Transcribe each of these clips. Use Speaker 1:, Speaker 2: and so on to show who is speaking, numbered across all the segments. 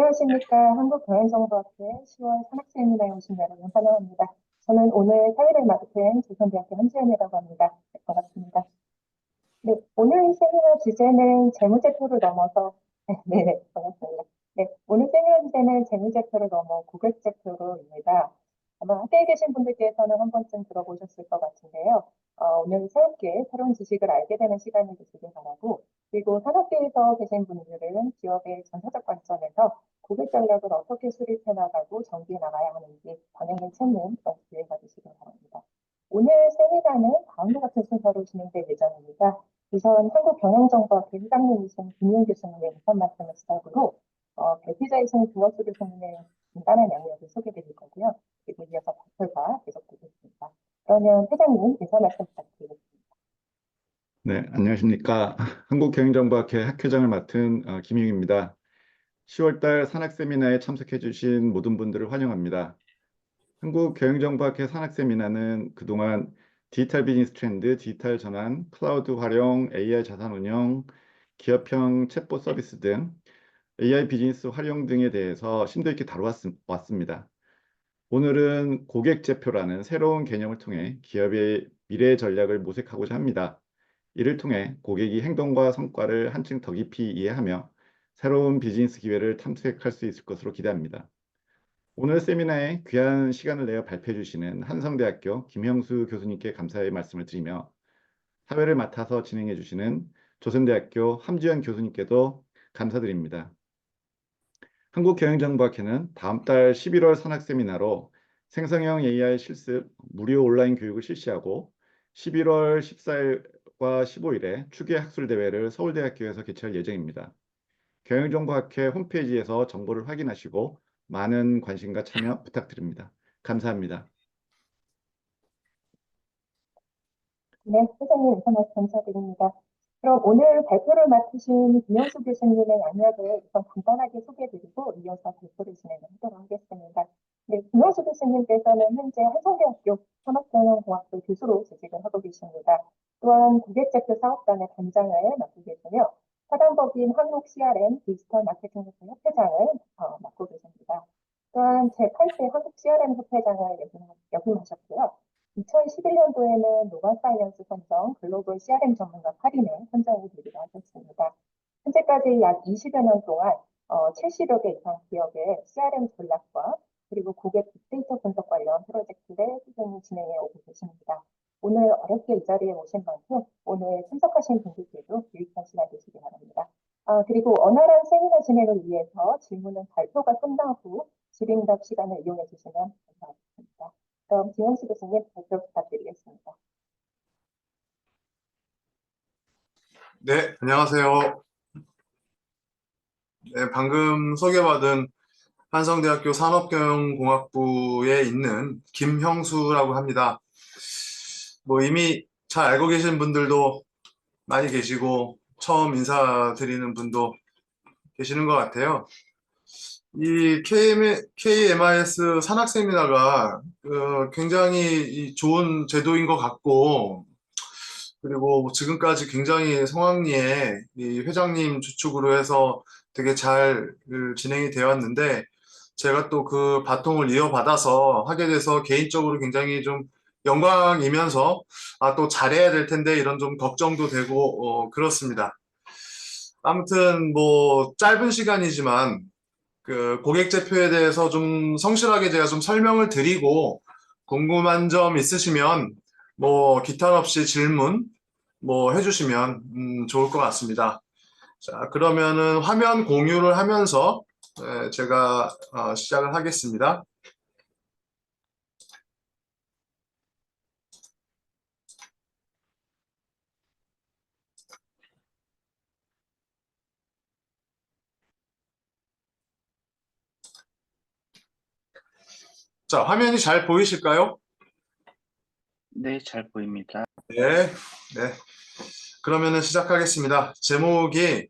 Speaker 1: 안녕하십니까. 한국경영정보학회 10월 산학세미나에 오신 여러분 환영합니다. 저는 오늘 사회를 맡은 조선대학교 한지연이라고 합니다. 네, 반갑습니다. 네, 오늘 세미나 주제는 재무제표를 넘어서, 네, 반갑습니다. 네, 오늘 세미나 주제는 재무제표를 넘어 고객제표로입니다. 아마 학교에 계신 분들께서는 한 번쯤 들어보셨을 것 같은데요. 오늘 새롭게 새로운 지식을 알게 되는 시간이 되시길 바라고, 그리고 산업계에서 계신 분들은 기업의 전사적 관점에서 고객 전략을 어떻게 수립해 나가고 전개해 나가야 하는지 방향을 찾는 그런 기회가 되시길 바랍니다. 오늘 세미나는 다음과 같은 순서로 진행될 예정입니다. 우선 한국경영정보학회 회장님이신 김용 교수님의 우선 말씀을 시작으로 발표자이신 구원수 교수님의 간단한 양력을 소개드릴 거고요. 그리고 이어서 발표가 계속되겠습니다. 그러면 회장님 인사 말씀 부탁드리겠습니다.
Speaker 2: 네, 안녕하십니까. 한국경영정보학회 학회장을 맡은 김용입니다. 10월달 산학세미나에 참석해주신 모든 분들을 환영합니다. 한국경영정보학회 산학세미나는 그동안 디지털 비즈니스 트렌드, 디지털 전환, 클라우드 활용, AI 자산 운영, 기업형 챗봇 서비스 등 AI 비즈니스 활용 등에 대해서 심도 있게 다뤄왔습니다. 오늘은 고객제표라는 새로운 개념을 통해 기업의 미래 전략을 모색하고자 합니다. 이를 통해 고객이 행동과 성과를 한층 더 깊이 이해하며 새로운 비즈니스 기회를 탐색할 수 있을 것으로 기대합니다. 오늘 세미나에 귀한 시간을 내어 발표해 주시는 한성대학교 김형수 교수님께 감사의 말씀을 드리며 사회를 맡아서 진행해 주시는 조선대학교 함지연 교수님께도 감사드립니다. 한국경영정보학회는 다음 달 11월 산학 세미나로 생성형 AI 실습 무료 온라인 교육을 실시하고 11월 14일과 15일에 추계 학술 대회를 서울대학교에서 개최할 예정입니다. 경영정보학회 홈페이지에서 정보를 확인하시고 많은 관심과 참여 부탁드립니다. 감사합니다.
Speaker 1: 네, 회장님 인사 말씀 감사드립니다. 그럼 오늘 발표를 맡으신 김영수 교수님의 양력을 우선 간단하게 소개해드리고 이어서 발표를 진행하도록 하겠습니다. 네, 김영수 교수님께서는 현재 한성대학교 산업경영공학부 교수로 재직을 하고 계십니다. 또한 고객제표 사업단의 단장을 맡고 계시며 사단법인 한국 CRM 디지털 마케팅 협회장을 맡고 계십니다. 또한 제8대 한국 CRM 협회장을 역임하셨고요. 2011년도에는 노바사이언스 선정 글로벌 CRM 전문가 8인에 선정이 되기도 하셨습니다. 현재까지 약 20여 년 동안 70여 개 이상 기업의 CRM 전략과 그리고 고객 빅데이터 분석 관련 프로젝트를 꾸준히 진행해 오고 계십니다. 오늘 어렵게 이 자리에 오신 만큼 오늘 참석하신 분들께도 유익한 시간 되시기 바랍니다. 그리고 원활한 세미나 진행을 위해서 질문은 발표가 끝난 후 질의응답 시간을 이용해 주시면 감사하겠습니다. 그럼 김영수 교수님 발표 부탁드리겠습니다.
Speaker 3: 네, 안녕하세요. 네, 방금 소개받은 한성대학교 산업경영공학부에 있는 김형수라고 합니다. 뭐 이미 잘 알고 계신 분들도 많이 계시고 처음 인사드리는 분도 계시는 것 같아요. 이 KMIS 산학세미나가 굉장히 좋은 제도인 것 같고, 그리고 지금까지 굉장히 성황리에 이 회장님 주축으로 해서 되게 잘 진행이 되었는데, 제가 또 그 바통을 이어받아서 하게 돼서 개인적으로 굉장히 좀 영광이면서 또 잘해야 될 텐데 이런 좀 걱정도 되고 그렇습니다. 아무튼 뭐 짧은 시간이지만 그 고객제표에 대해서 좀 성실하게 제가 좀 설명을 드리고, 궁금한 점 있으시면 뭐 기탄 없이 질문 뭐 해주시면 좋을 것 같습니다. 자, 그러면은 화면 공유를 하면서 제가 시작을 하겠습니다. 자, 화면이 잘 보이실까요?
Speaker 4: 네, 잘 보입니다.
Speaker 3: 네, 네. 그러면은 시작하겠습니다. 제목이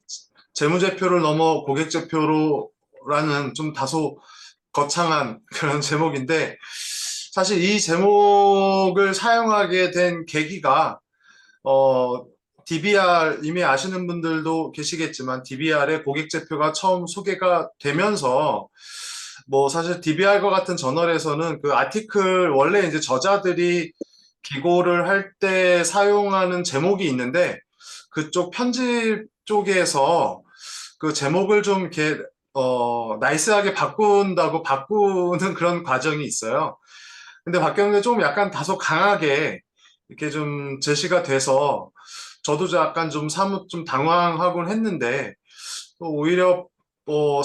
Speaker 3: 재무제표를 넘어 고객제표로라는 좀 다소 거창한 그런 제목인데, 사실 이 제목을 사용하게 된 계기가 DBR 이미 아시는 분들도 계시겠지만 DBR의 고객제표가 처음 소개가 되면서 뭐 사실 DBR과 같은 저널에서는 그 아티클 원래 이제 저자들이 기고를 할 때 사용하는 제목이 있는데 그쪽 편집 쪽에서 그 제목을 좀 이렇게 나이스하게 바꾼다고 바꾸는 그런 과정이 있어요. 근데 바뀌었는데 좀 약간 다소 강하게 이렇게 좀 제시가 돼서 저도 약간 좀 사뭇 좀 당황하곤 했는데 오히려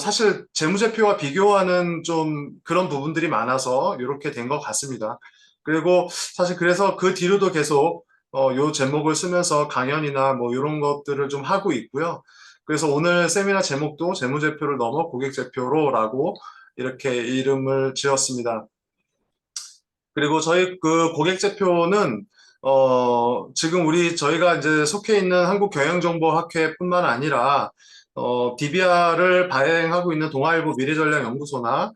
Speaker 3: 사실 재무제표와 비교하는 좀 그런 부분들이 많아서 이렇게 된 것 같습니다. 그리고 사실 그래서 그 뒤로도 계속 요 제목을 쓰면서 강연이나 뭐 이런 것들을 좀 하고 있고요. 그래서 오늘 세미나 제목도 재무제표를 넘어 고객제표로라고 이렇게 이름을 지었습니다. 그리고 저희 그 고객제표는 지금 저희가 이제 속해 있는 한국경영정보학회뿐만 아니라 DBR을 발행하고 있는 동아일보 미래전략연구소나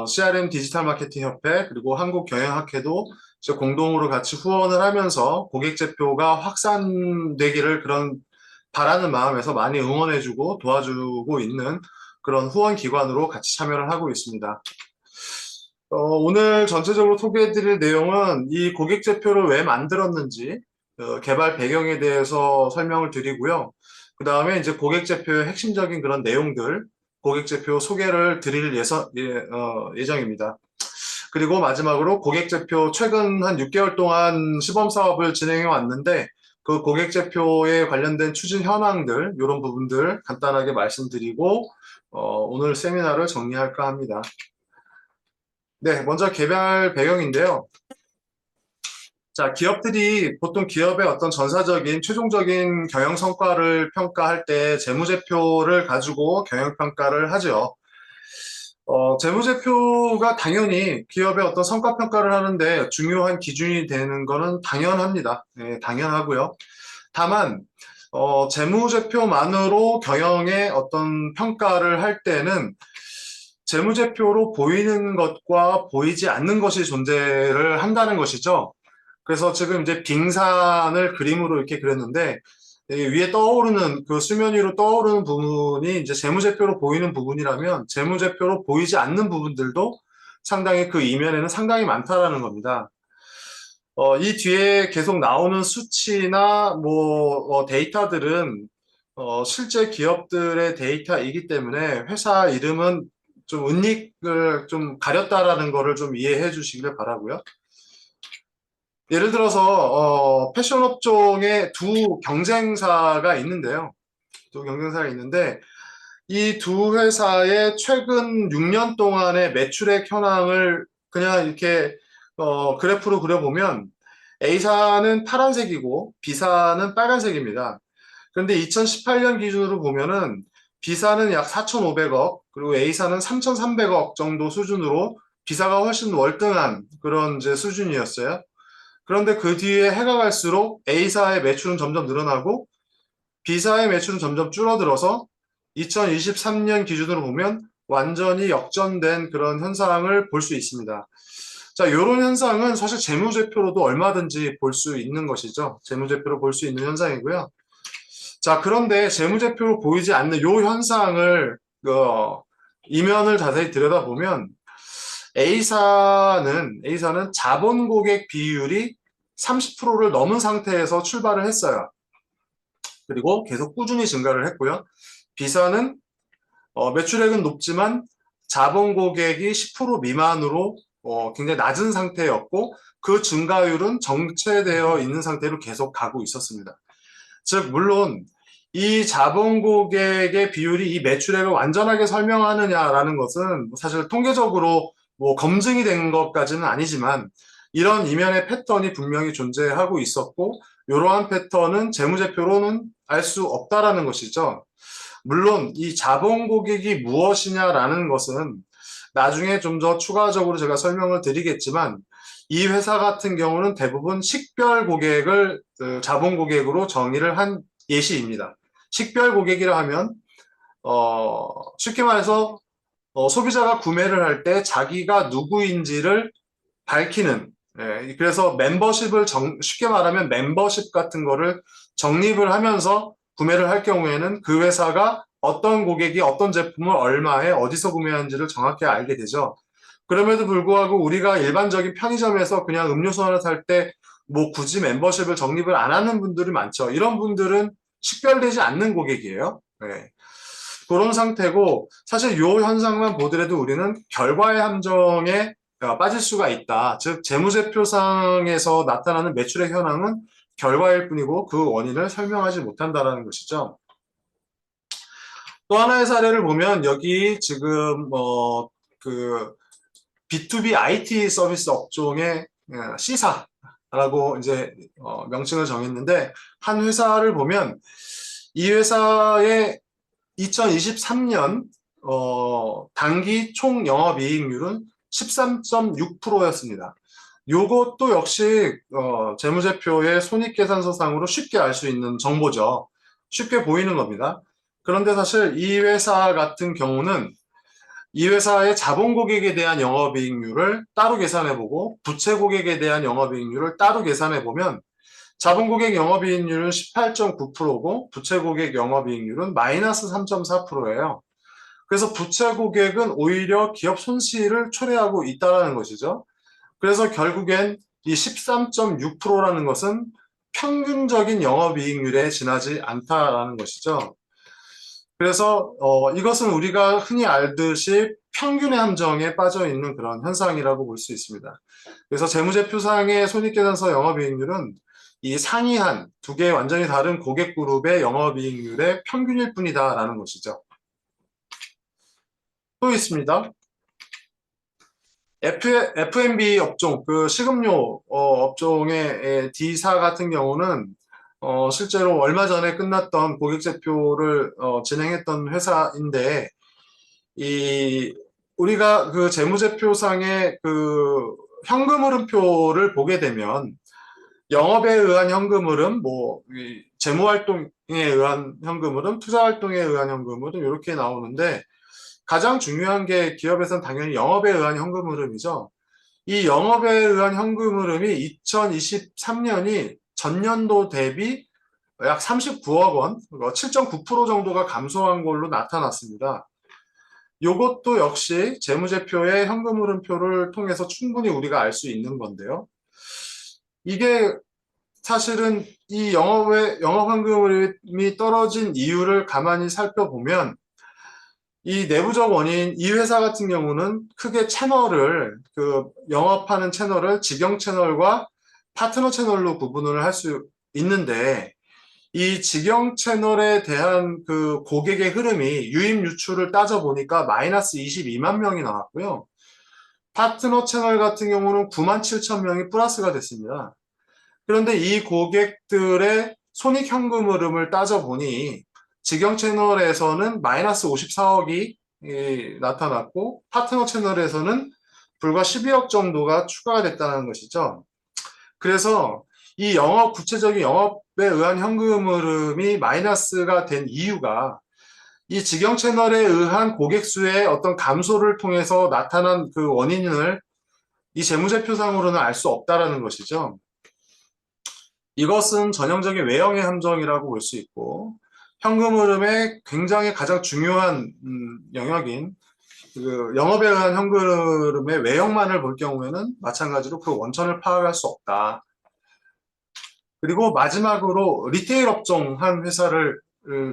Speaker 3: CRM 디지털 마케팅 협회 그리고 한국경영학회도 이제 공동으로 같이 후원을 하면서 고객제표가 확산되기를 그런 바라는 마음에서 많이 응원해주고 도와주고 있는 그런 후원 기관으로 같이 참여를 하고 있습니다. 오늘 전체적으로 소개해드릴 내용은 이 고객제표를 왜 만들었는지, 개발 배경에 대해서 설명을 드리고요. 그 다음에 이제 고객제표의 핵심적인 그런 내용들, 고객제표 소개를 드릴 예정입니다. 그리고 마지막으로 고객제표 최근 한 6개월 동안 시범 사업을 진행해 왔는데 그 고객제표에 관련된 추진 현황들, 이런 부분들 간단하게 말씀드리고 오늘 세미나를 정리할까 합니다. 네, 먼저 개발 배경인데요. 자, 기업들이 보통 기업의 어떤 전사적인 최종적인 경영 성과를 평가할 때 재무제표를 가지고 경영 평가를 하죠. 재무제표가 당연히 기업의 어떤 성과 평가를 하는데 중요한 기준이 되는 것은 당연합니다. 네, 당연하고요. 다만 재무제표만으로 경영의 어떤 평가를 할 때는 재무제표로 보이는 것과 보이지 않는 것이 존재를 한다는 것이죠. 그래서 지금 이제 빙산을 그림으로 이렇게 그렸는데 위에 떠오르는 그 수면 위로 떠오르는 부분이 이제 재무제표로 보이는 부분이라면 재무제표로 보이지 않는 부분들도 상당히 그 이면에는 상당히 많다라는 겁니다. 이 뒤에 계속 나오는 수치나 데이터들은 실제 기업들의 데이터이기 때문에 회사 이름은 좀 은닉을 좀 가렸다라는 거를 좀 이해해 주시길 바라고요. 예를 들어서 패션 업종에 두 경쟁사가 있는데요. 두 경쟁사가 있는데 이 두 회사의 최근 6년 동안의 매출액 현황을 그냥 이렇게 그래프로 그려보면 A사는 파란색이고 B사는 빨간색입니다. 그런데 2018년 기준으로 보면은 B사는 약 4,500억, 그리고 A사는 3,300억 정도 수준으로 B사가 훨씬 월등한 그런 이제 수준이었어요. 그런데 그 뒤에 해가 갈수록 A사의 매출은 점점 늘어나고 B사의 매출은 점점 줄어들어서 2023년 기준으로 보면 완전히 역전된 그런 현상을 볼 수 있습니다. 자, 이런 현상은 사실 재무제표로도 얼마든지 볼 수 있는 것이죠. 재무제표로 볼 수 있는 현상이고요. 자, 그런데 재무제표로 보이지 않는 이 현상을 이면을 자세히 들여다보면 A사는 자본 고객 비율이 30%를 넘은 상태에서 출발을 했어요. 그리고 계속 꾸준히 증가를 했고요. B사는 매출액은 높지만 자본 고객이 10% 미만으로 굉장히 낮은 상태였고 그 증가율은 정체되어 있는 상태로 계속 가고 있었습니다. 즉 물론 이 자본 고객의 비율이 이 매출액을 완전하게 설명하느냐라는 것은 사실 통계적으로 검증이 된 것까지는 아니지만 이런 이면의 패턴이 분명히 존재하고 있었고 이러한 패턴은 재무제표로는 알 수 없다라는 것이죠. 물론 이 자본 고객이 무엇이냐라는 것은 나중에 좀 더 추가적으로 제가 설명을 드리겠지만 이 회사 같은 경우는 대부분 식별 고객을 자본 고객으로 정의를 한 예시입니다. 식별 고객이라 하면 쉽게 말해서 소비자가 구매를 할 때 자기가 누구인지를 밝히는 예, 그래서 멤버십을 쉽게 말하면 멤버십 같은 거를 적립을 하면서 구매를 할 경우에는 그 회사가 어떤 고객이 어떤 제품을 얼마에 어디서 구매하는지를 정확히 알게 되죠. 그럼에도 불구하고 우리가 일반적인 편의점에서 그냥 음료수 하나 살 때 뭐 굳이 멤버십을 적립을 안 하는 분들이 많죠. 이런 분들은 식별되지 않는 고객이에요. 예. 그런 상태고 사실 이 현상만 보더라도 우리는 결과의 함정에 빠질 수가 있다. 즉 재무제표상에서 나타나는 매출의 현황은 결과일 뿐이고 그 원인을 설명하지 못한다라는 것이죠. 또 하나의 사례를 보면 여기 지금 그 B2B IT 서비스 업종의 C사라고 이제 명칭을 정했는데 한 회사를 보면 이 회사의 2023년 당기 총 영업이익률은 13.6%였습니다. 요것도 역시 재무제표의 손익계산서상으로 쉽게 알 수 있는 정보죠. 쉽게 보이는 겁니다. 그런데 사실 이 회사 같은 경우는 이 회사의 자본 고객에 대한 영업이익률을 따로 계산해보고 부채 고객에 대한 영업이익률을 따로 계산해보면 자본 고객 영업이익률은 18.9%고 부채 고객 영업이익률은 마이너스 3.4%예요. 그래서 부채 고객은 오히려 기업 손실을 초래하고 있다는 것이죠. 그래서 결국엔 이 13.6%라는 것은 평균적인 영업이익률에 지나지 않다라는 것이죠. 그래서 이것은 우리가 흔히 알듯이 평균의 함정에 빠져 있는 그런 현상이라고 볼 수 있습니다. 그래서 재무제표상의 손익계산서 영업이익률은 이 상이한 두 개의 완전히 다른 고객 그룹의 영업이익률의 평균일 뿐이다라는 것이죠. 또 있습니다. F&B 업종, 그 식음료 업종의 D사 같은 경우는 실제로 얼마 전에 끝났던 고객제표를 진행했던 회사인데 우리가 그 재무제표상의 그 현금 흐름표를 보게 되면 영업에 의한 현금 흐름, 재무활동에 의한 현금 흐름, 투자활동에 의한 현금 흐름 이렇게 나오는데 가장 중요한 게 기업에서는 당연히 영업에 의한 현금 흐름이죠. 이 영업에 의한 현금 흐름이 2023년이 전년도 대비 약 39억 원, 7.9% 정도가 감소한 걸로 나타났습니다. 이것도 역시 재무제표의 현금 흐름표를 통해서 충분히 우리가 알 수 있는 건데요. 이게 사실은 이 영업 현금 흐름이 떨어진 이유를 가만히 살펴보면 이 내부적 원인, 이 회사 같은 경우는 크게 영업하는 채널을 직영 채널과 파트너 채널로 구분을 할 수 있는데 이 직영 채널에 대한 그 고객의 흐름이 유입 유출을 따져보니까 마이너스 22만 명이 나왔고요. 파트너 채널 같은 경우는 9만 7천 명이 플러스가 됐습니다. 그런데 이 고객들의 손익 현금 흐름을 따져보니 직영 채널에서는 마이너스 54억이 나타났고 파트너 채널에서는 불과 12억 정도가 추가가 됐다는 것이죠. 그래서 이 구체적인 영업에 의한 현금 흐름이 마이너스가 된 이유가 이 직영 채널에 의한 고객 수의 어떤 감소를 통해서 나타난 그 원인을 이 재무제표상으로는 알 수 없다라는 것이죠. 이것은 전형적인 외형의 함정이라고 볼 수 있고 현금 흐름의 굉장히 가장 중요한 영역인 그 영업에 의한 현금 흐름의 외형만을 볼 경우에는 마찬가지로 그 원천을 파악할 수 없다. 그리고 마지막으로 리테일 업종 한 회사를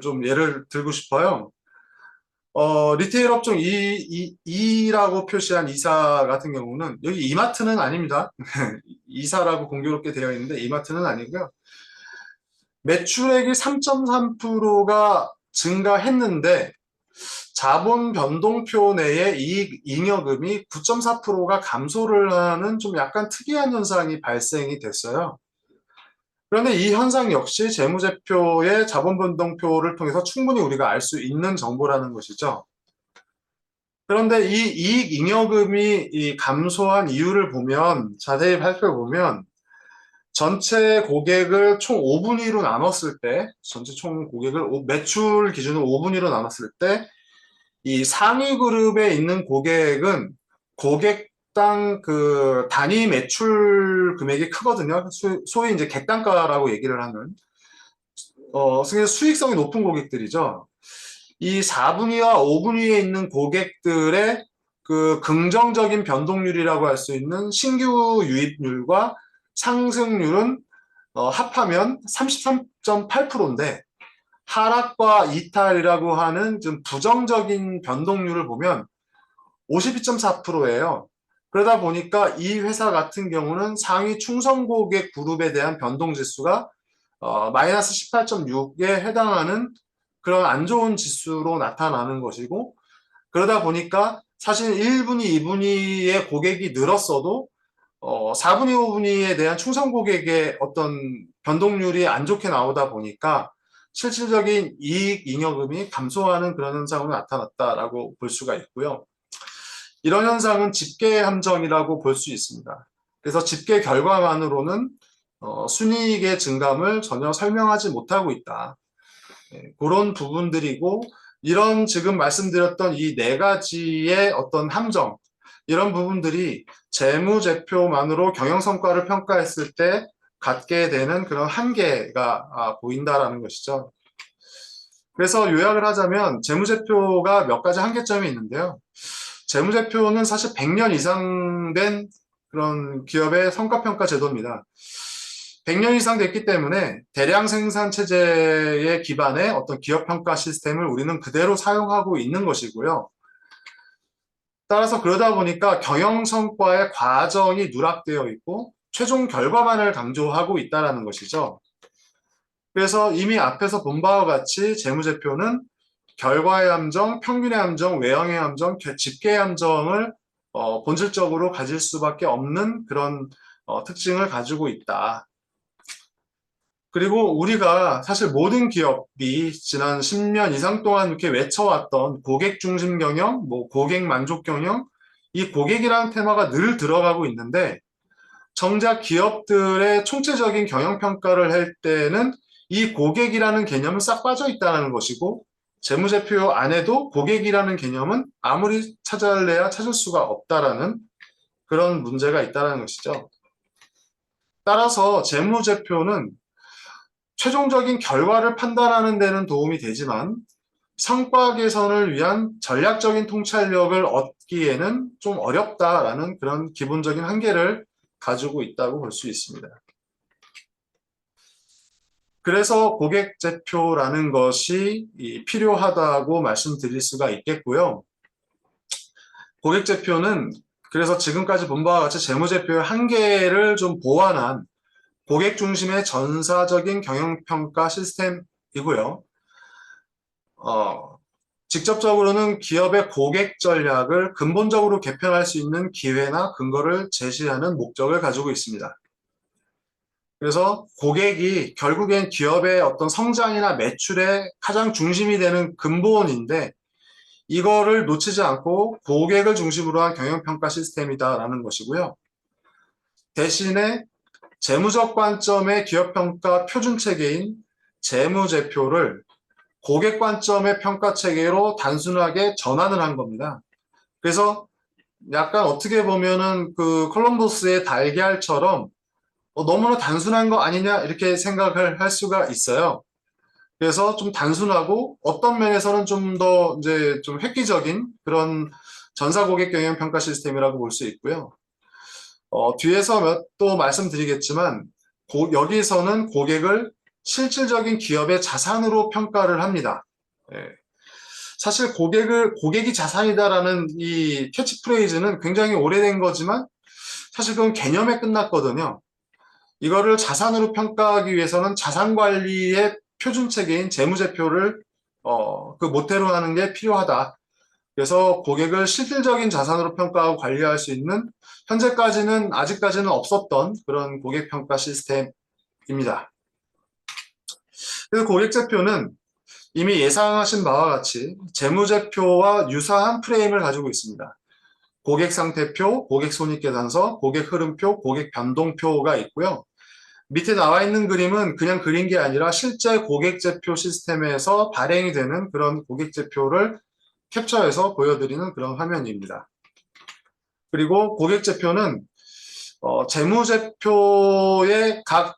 Speaker 3: 좀 예를 들고 싶어요. 리테일 업종 E라고 표시한 이사 같은 경우는 여기 이마트는 아닙니다. 이사라고 공교롭게 되어 있는데 이마트는 아니고요. 매출액이 3.3%가 증가했는데 자본 변동표 내에 이익 잉여금이 9.4%가 감소를 하는 좀 약간 특이한 현상이 발생이 됐어요. 그런데 이 현상 역시 재무제표의 자본 변동표를 통해서 충분히 우리가 알 수 있는 정보라는 것이죠. 그런데 이 이익 잉여금이 감소한 이유를 보면 자세히 살펴보면 전체 고객을 총 5분위로 나눴을 때, 전체 총 고객을 매출 기준으로 5분위로 나눴을 때, 이 상위 그룹에 있는 고객은 고객 기업당 그 단위 매출 금액이 크거든요. 소위 이제 객단가라고 얘기를 하는. 그래서 수익성이 높은 고객들이죠. 이 4분위와 5분위에 있는 고객들의 그 긍정적인 변동률이라고 할 수 있는 신규 유입률과 상승률은 합하면 33.8%인데 하락과 이탈이라고 하는 좀 부정적인 변동률을 보면 52.4%예요. 그러다 보니까 이 회사 같은 경우는 상위 충성 고객 그룹에 대한 변동 지수가 마이너스 18.6에 해당하는 그런 안 좋은 지수로 나타나는 것이고, 그러다 보니까 사실 1분위, 2분위의 고객이 늘었어도 4분위, 5분위에 대한 충성 고객의 어떤 변동률이 안 좋게 나오다 보니까 실질적인 이익 잉여금이 감소하는 그런 현상으로 나타났다라고 볼 수가 있고요. 이런 현상은 집계 함정이라고 볼 수 있습니다. 그래서 집계 결과만으로는 순이익의 증감을 전혀 설명하지 못하고 있다. 그런 부분들이고, 이런 지금 말씀드렸던 이 네 가지의 어떤 함정, 이런 부분들이 재무제표만으로 경영성과를 평가했을 때 갖게 되는 그런 한계가 보인다라는 것이죠. 그래서 요약을 하자면 재무제표가 몇 가지 한계점이 있는데요. 재무제표는 사실 100년 이상 된 그런 기업의 성과평가 제도입니다. 100년 이상 됐기 때문에 대량 생산 체제의 기반의 어떤 기업 평가 시스템을 우리는 그대로 사용하고 있는 것이고요. 따라서 그러다 보니까 경영 성과의 과정이 누락되어 있고 최종 결과만을 강조하고 있다는 것이죠. 그래서 이미 앞에서 본 바와 같이 재무제표는 결과의 함정, 평균의 함정, 외형의 함정, 집계의 함정을 본질적으로 가질 수밖에 없는 그런 특징을 가지고 있다. 그리고 우리가 사실 모든 기업이 지난 10년 이상 동안 이렇게 외쳐왔던 고객 중심 경영, 고객 만족 경영, 이 고객이라는 테마가 늘 들어가고 있는데, 정작 기업들의 총체적인 경영 평가를 할 때는 이 고객이라는 개념은 싹 빠져 있다는 것이고, 재무제표 안에도 고객이라는 개념은 아무리 찾아내야 찾을 수가 없다라는 그런 문제가 있다는 것이죠. 따라서 재무제표는 최종적인 결과를 판단하는 데는 도움이 되지만 성과 개선을 위한 전략적인 통찰력을 얻기에는 좀 어렵다라는 그런 기본적인 한계를 가지고 있다고 볼 수 있습니다. 그래서 고객제표라는 것이 필요하다고 말씀드릴 수가 있겠고요. 고객제표는 그래서 지금까지 본 바와 같이 재무제표의 한계를 좀 보완한 고객 중심의 전사적인 경영평가 시스템이고요. 직접적으로는 기업의 고객 전략을 근본적으로 개편할 수 있는 기회나 근거를 제시하는 목적을 가지고 있습니다. 그래서 고객이 결국엔 기업의 어떤 성장이나 매출의 가장 중심이 되는 근본인데, 이거를 놓치지 않고 고객을 중심으로 한 경영평가 시스템이다라는 것이고요. 대신에 재무적 관점의 기업평가 표준체계인 재무제표를 고객 관점의 평가체계로 단순하게 전환을 한 겁니다. 그래서 약간 어떻게 보면은 그 콜럼버스의 달걀처럼 너무나 단순한 거 아니냐 이렇게 생각을 할 수가 있어요. 그래서 좀 단순하고 어떤 면에서는 좀 더 이제 좀 획기적인 그런 전사 고객 경영 평가 시스템이라고 볼 수 있고요. 뒤에서 또 말씀드리겠지만 여기서는 고객을 실질적인 기업의 자산으로 평가를 합니다. 사실 고객이 자산이다라는 이 캐치프레이즈는 굉장히 오래된 거지만 사실 그건 개념에 끝났거든요. 이거를 자산으로 평가하기 위해서는 자산관리의 표준체계인 재무제표를 그 모태로 하는 게 필요하다. 그래서 고객을 실질적인 자산으로 평가하고 관리할 수 있는 아직까지는 없었던 그런 고객평가 시스템입니다. 그래서 고객제표는 이미 예상하신 바와 같이 재무제표와 유사한 프레임을 가지고 있습니다. 고객상태표, 고객손익계산서, 고객흐름표, 고객변동표가 있고요. 밑에 나와 있는 그림은 그냥 그린 게 아니라 실제 고객제표 시스템에서 발행이 되는 그런 고객제표를 캡처해서 보여드리는 그런 화면입니다. 그리고 고객제표는 재무제표의 각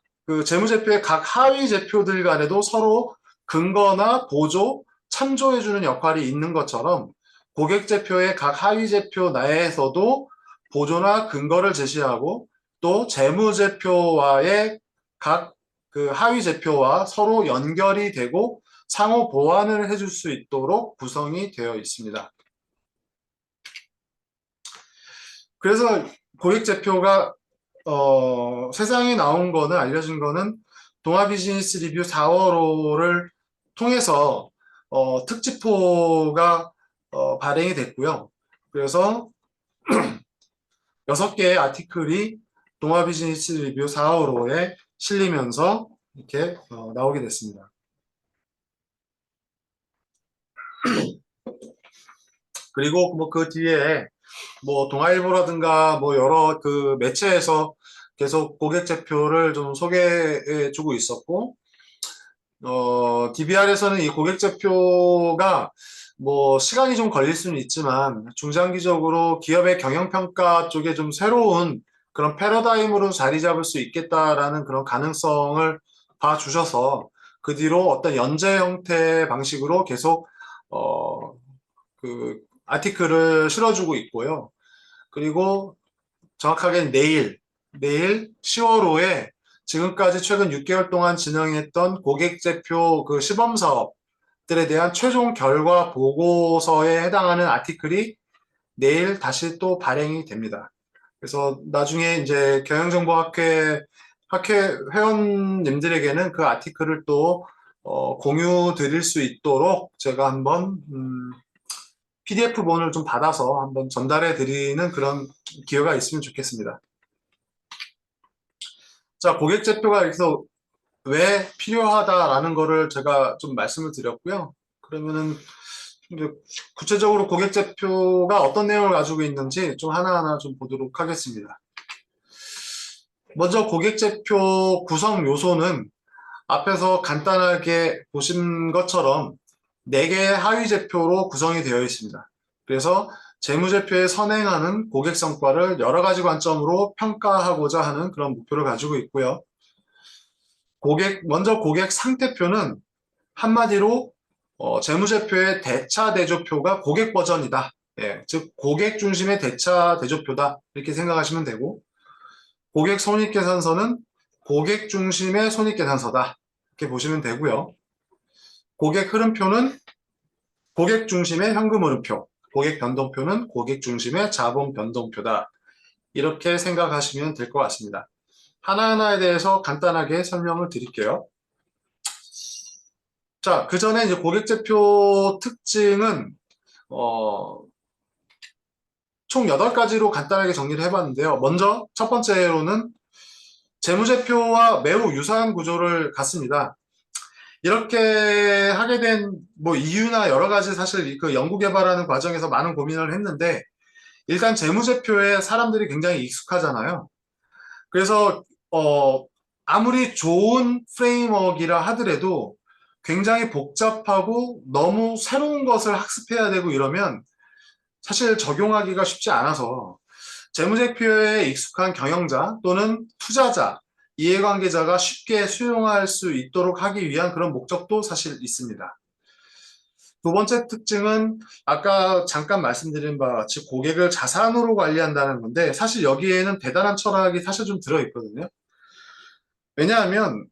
Speaker 3: 하위 제표들 간에도 서로 근거나 보조, 참조해주는 역할이 있는 것처럼 고객제표의 각 하위 제표 내에서도 보조나 근거를 제시하고 또 재무제표와의 각 그 하위 제표와 서로 연결이 되고 상호 보완을 해줄 수 있도록 구성이 되어 있습니다. 그래서 고객제표가 세상에 나온 거는 알려진 거는 동아비즈니스 리뷰 4월호를 통해서 특집호가 발행이 됐고요. 그래서 6개의 아티클이 동아비즈니스 리뷰 4월호에 실리면서 이렇게 나오게 됐습니다. 그리고 뭐 그 뒤에 뭐 동아일보라든가 뭐 여러 그 매체에서 계속 고객제표를 좀 소개해 주고 있었고, DBR에서는 이 고객제표가 뭐 시간이 좀 걸릴 수는 있지만 중장기적으로 기업의 경영평가 쪽에 좀 새로운 그런 패러다임으로 자리 잡을 수 있겠다라는 그런 가능성을 봐주셔서 그 뒤로 어떤 연재 형태 방식으로 계속 그 아티클을 실어주고 있고요. 그리고 정확하게 내일 10월호에 지금까지 최근 6개월 동안 진행했던 고객제표 그 시범사업들에 대한 최종 결과 보고서에 해당하는 아티클이 내일 다시 또 발행이 됩니다. 그래서 나중에 이제 경영정보학회 회원님들에게는 그 아티클을 또 공유 드릴 수 있도록 제가 한번 PDF본을 좀 받아서 한번 전달해 드리는 그런 기회가 있으면 좋겠습니다. 자, 고객제표가 여기서 왜 필요하다라는 거를 제가 좀 말씀을 드렸고요. 그러면은 이제 구체적으로 고객제표가 어떤 내용을 가지고 있는지 좀 하나하나 좀 보도록 하겠습니다. 먼저 고객제표 구성 요소는 앞에서 간단하게 보신 것처럼 4개의 하위 제표로 구성이 되어 있습니다. 그래서 재무제표에 선행하는 고객 성과를 여러 가지 관점으로 평가하고자 하는 그런 목표를 가지고 있고요. 먼저 고객 상태표는 한마디로 재무제표의 대차 대조표가 고객 버전이다. 예, 즉 고객 중심의 대차 대조표다. 이렇게 생각하시면 되고, 고객 손익계산서는 고객 중심의 손익계산서다. 이렇게 보시면 되고요. 고객 흐름표는 고객 중심의 현금 흐름표, 고객 변동표는 고객 중심의 자본 변동표다. 이렇게 생각하시면 될 것 같습니다. 하나하나에 대해서 간단하게 설명을 드릴게요. 자, 그 전에 이제 고객제표 특징은 총 8가지로 간단하게 정리를 해봤는데요. 먼저 첫 번째로는 재무제표와 매우 유사한 구조를 갖습니다. 이렇게 하게 된 뭐 이유나 여러 가지 사실 그 연구개발하는 과정에서 많은 고민을 했는데, 일단 재무제표에 사람들이 굉장히 익숙하잖아요. 그래서 아무리 좋은 프레임워크이라 하더라도 굉장히 복잡하고 너무 새로운 것을 학습해야 되고 이러면 사실 적용하기가 쉽지 않아서 재무제표에 익숙한 경영자 또는 투자자, 이해관계자가 쉽게 수용할 수 있도록 하기 위한 그런 목적도 사실 있습니다. 두 번째 특징은 아까 잠깐 말씀드린 바와 같이 고객을 자산으로 관리한다는 건데, 사실 여기에는 대단한 철학이 사실 좀 들어있거든요. 왜냐하면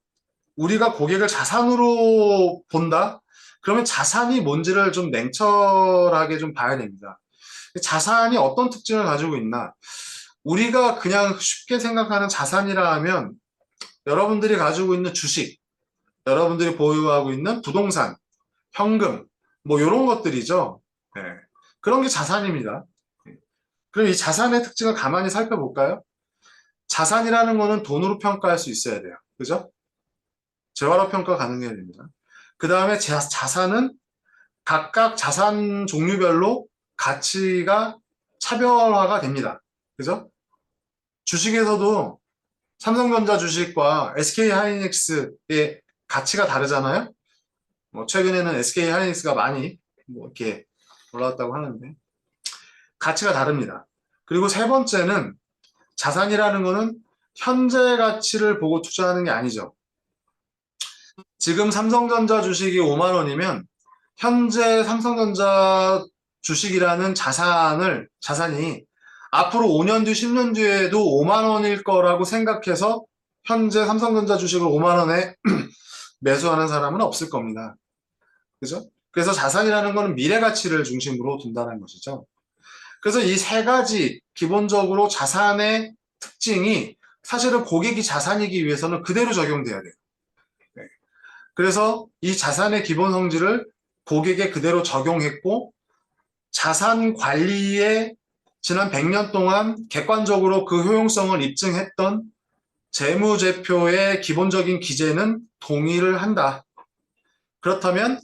Speaker 3: 우리가 고객을 자산으로 본다? 그러면 자산이 뭔지를 좀 냉철하게 좀 봐야 됩니다. 자산이 어떤 특징을 가지고 있나? 우리가 그냥 쉽게 생각하는 자산이라 하면 여러분들이 가지고 있는 주식, 여러분들이 보유하고 있는 부동산, 현금, 뭐 이런 것들이죠. 네. 그런 게 자산입니다. 그럼 이 자산의 특징을 가만히 살펴볼까요? 자산이라는 거는 돈으로 평가할 수 있어야 돼요. 그죠? 재화로 평가 가능해야 됩니다. 그 다음에 자산은 각각 자산 종류별로 가치가 차별화가 됩니다. 그죠? 주식에서도 삼성전자 주식과 SK하이닉스의 가치가 다르잖아요. 뭐 최근에는 SK하이닉스가 많이 뭐 이렇게 올라왔다고 하는데 가치가 다릅니다. 그리고 세 번째는 자산이라는 거는 현재 가치를 보고 투자하는 게 아니죠. 지금 삼성전자 주식이 5만 원이면 현재 삼성전자 주식이라는 자산이 앞으로 5년 뒤, 10년 뒤에도 5만 원일 거라고 생각해서 현재 삼성전자 주식을 5만 원에 매수하는 사람은 없을 겁니다. 그죠? 그래서 자산이라는 거는 미래 가치를 중심으로 둔다는 것이죠. 그래서 이 세 가지 기본적으로 자산의 특징이 사실은 고객이 자산이기 위해서는 그대로 적용돼야 돼요. 네. 그래서 이 자산의 기본 성질을 고객에 그대로 적용했고 자산 관리에 지난 100년 동안 객관적으로 그 효용성을 입증했던 재무제표의 기본적인 기재는 동의를 한다. 그렇다면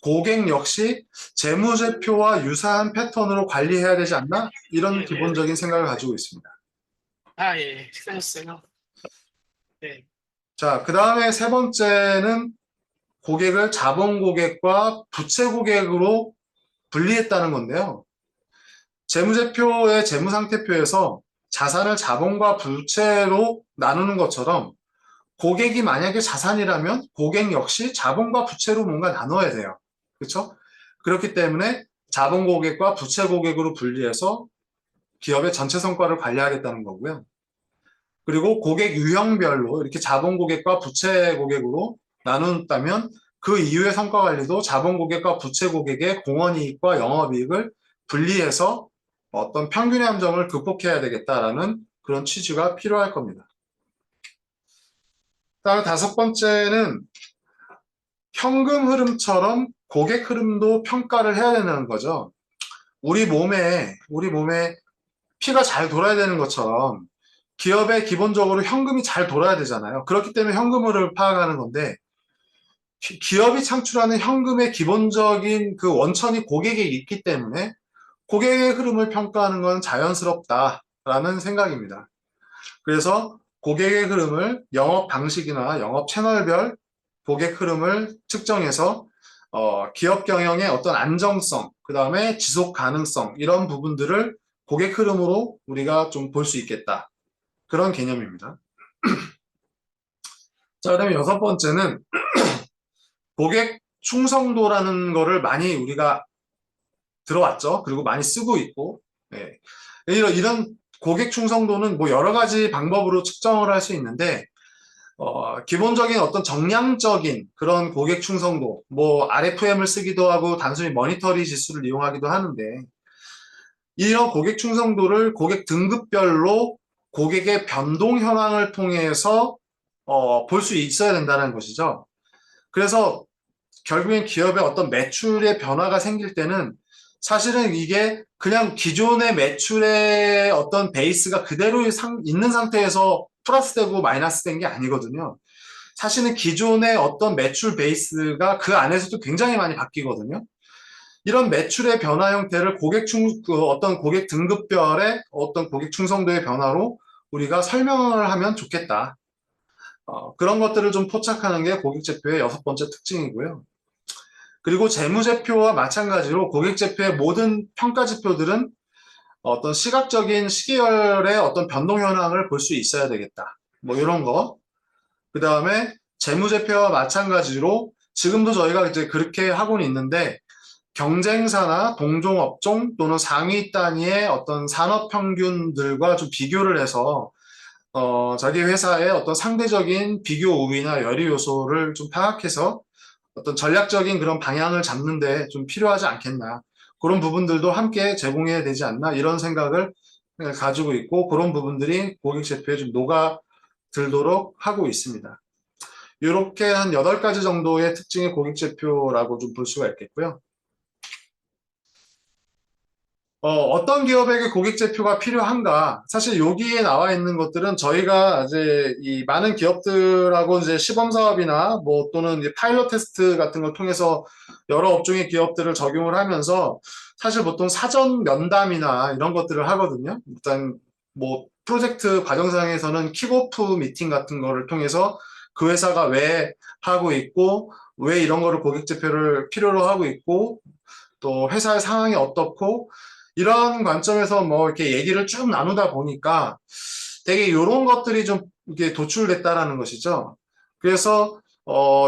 Speaker 3: 고객 역시 재무제표와 유사한 패턴으로 관리해야 되지 않나? 이런 기본적인 생각을 가지고 있습니다.
Speaker 5: 예, 식사하셨어요. 네.
Speaker 3: 자, 그 다음에 세 번째는 고객을 자본 고객과 부채 고객으로 분리했다는 건데요. 재무제표의 재무상태표에서 자산을 자본과 부채로 나누는 것처럼 고객이 만약에 자산이라면 고객 역시 자본과 부채로 뭔가 나눠야 돼요. 그렇죠? 그렇기 때문에 자본 고객과 부채 고객으로 분리해서 기업의 전체 성과를 관리하겠다는 거고요. 그리고 고객 유형별로 이렇게 자본 고객과 부채 고객으로 나눈다면 그 이후의 성과 관리도 자본 고객과 부채 고객의 공헌이익과 영업이익을 분리해서 어떤 평균의 함정을 극복해야 되겠다라는 그런 취지가 필요할 겁니다. 다음 다섯 번째는 현금 흐름처럼 고객 흐름도 평가를 해야 되는 거죠. 우리 몸에 피가 잘 돌아야 되는 것처럼 기업에 기본적으로 현금이 잘 돌아야 되잖아요. 그렇기 때문에 현금을 파악하는 건데 기업이 창출하는 현금의 기본적인 그 원천이 고객에 있기 때문에 고객의 흐름을 평가하는 건 자연스럽다라는 생각입니다. 그래서 고객의 흐름을 영업 방식이나 영업 채널별 고객 흐름을 측정해서 기업 경영의 어떤 안정성, 그 다음에 지속 가능성 이런 부분들을 고객 흐름으로 우리가 좀 볼 수 있겠다. 그런 개념입니다. 자, 그다음에 여섯 번째는 고객 충성도라는 거를 많이 우리가 들어왔죠. 그리고 많이 쓰고 있고, 네. 이런 고객 충성도는 뭐 여러 가지 방법으로 측정을 할 수 있는데, 기본적인 어떤 정량적인 그런 고객 충성도, 뭐 RFM을 쓰기도 하고 단순히 모니터리 지수를 이용하기도 하는데, 이런 고객 충성도를 고객 등급별로 고객의 변동 현황을 통해서 볼 수 있어야 된다는 것이죠. 그래서 결국엔 기업의 어떤 매출의 변화가 생길 때는 사실은 이게 그냥 기존의 매출의 어떤 베이스가 그대로 있는 상태에서 플러스되고 마이너스된 게 아니거든요. 사실은 기존의 어떤 매출 베이스가 그 안에서도 굉장히 많이 바뀌거든요. 이런 매출의 변화 형태를 어떤 고객 등급별의 어떤 고객 충성도의 변화로 우리가 설명을 하면 좋겠다. 그런 것들을 좀 포착하는 게 고객제표의 여섯 번째 특징이고요. 그리고 재무제표와 마찬가지로 고객제표의 모든 평가지표들은 어떤 시각적인 시계열의 어떤 변동 현황을 볼 수 있어야 되겠다. 뭐 이런 거. 그 다음에 재무제표와 마찬가지로 지금도 저희가 이제 그렇게 하고는 있는데 경쟁사나 동종업종 또는 상위 단위의 어떤 산업평균들과 좀 비교를 해서 자기 회사의 어떤 상대적인 비교 우위나 열의 요소를 좀 파악해서 어떤 전략적인 그런 방향을 잡는데 좀 필요하지 않겠나. 그런 부분들도 함께 제공해야 되지 않나. 이런 생각을 가지고 있고 그런 부분들이 고객제표에 좀 녹아들도록 하고 있습니다. 이렇게 한 8가지 정도의 특징의 고객제표라고 좀 볼 수가 있겠고요. 어떤 기업에게 고객제표가 필요한가? 사실 여기에 나와 있는 것들은 저희가 이제 이 많은 기업들하고 이제 시범 사업이나 뭐 또는 이제 파일럿 테스트 같은 걸 통해서 여러 업종의 기업들을 적용을 하면서 사실 보통 사전 면담이나 이런 것들을 하거든요. 일단 뭐 프로젝트 과정상에서는 킥오프 미팅 같은 거를 통해서 그 회사가 왜 하고 있고 왜 이런 거를 고객제표를 필요로 하고 있고 또 회사의 상황이 어떻고 이런 관점에서 뭐 이렇게 얘기를 쭉 나누다 보니까 되게 이런 것들이 좀 이게 도출됐다라는 것이죠. 그래서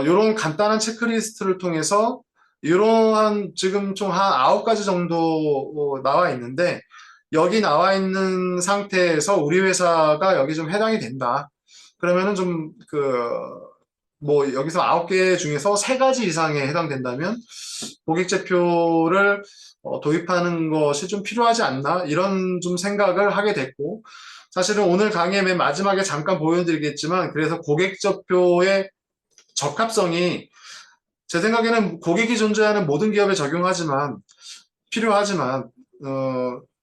Speaker 3: 이런 간단한 체크리스트를 통해서 이러한 지금 총 한 9가지 정도 나와 있는데 여기 나와 있는 상태에서 우리 회사가 여기 좀 해당이 된다. 그러면은 좀 뭐 여기서 9개 중에서 3가지 이상에 해당된다면 고객제표를 도입하는 것이 좀 필요하지 않나 이런 좀 생각을 하게 됐고 사실은 오늘 강의 맨 마지막에 잠깐 보여드리겠지만 그래서 고객제표의 적합성이 제 생각에는 고객이 존재하는 모든 기업에 적용하지만 필요하지만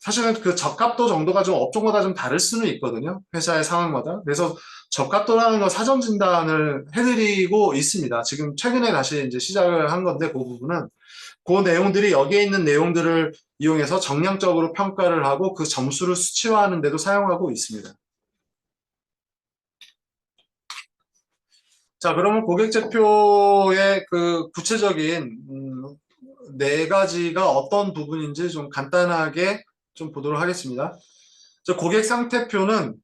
Speaker 3: 사실은 그 적합도 정도가 좀 업종마다 좀 다를 수는 있거든요. 회사의 상황마다. 그래서 적합도라는 거 사전 진단을 해드리고 있습니다. 지금 최근에 다시 이제 시작을 한 건데 그 부분은 그 내용들이 여기에 있는 내용들을 이용해서 정량적으로 평가를 하고 그 점수를 수치화하는 데도 사용하고 있습니다. 자, 그러면 고객제표의 그 구체적인 4가지가 어떤 부분인지 좀 간단하게 좀 보도록 하겠습니다. 고객 상태표는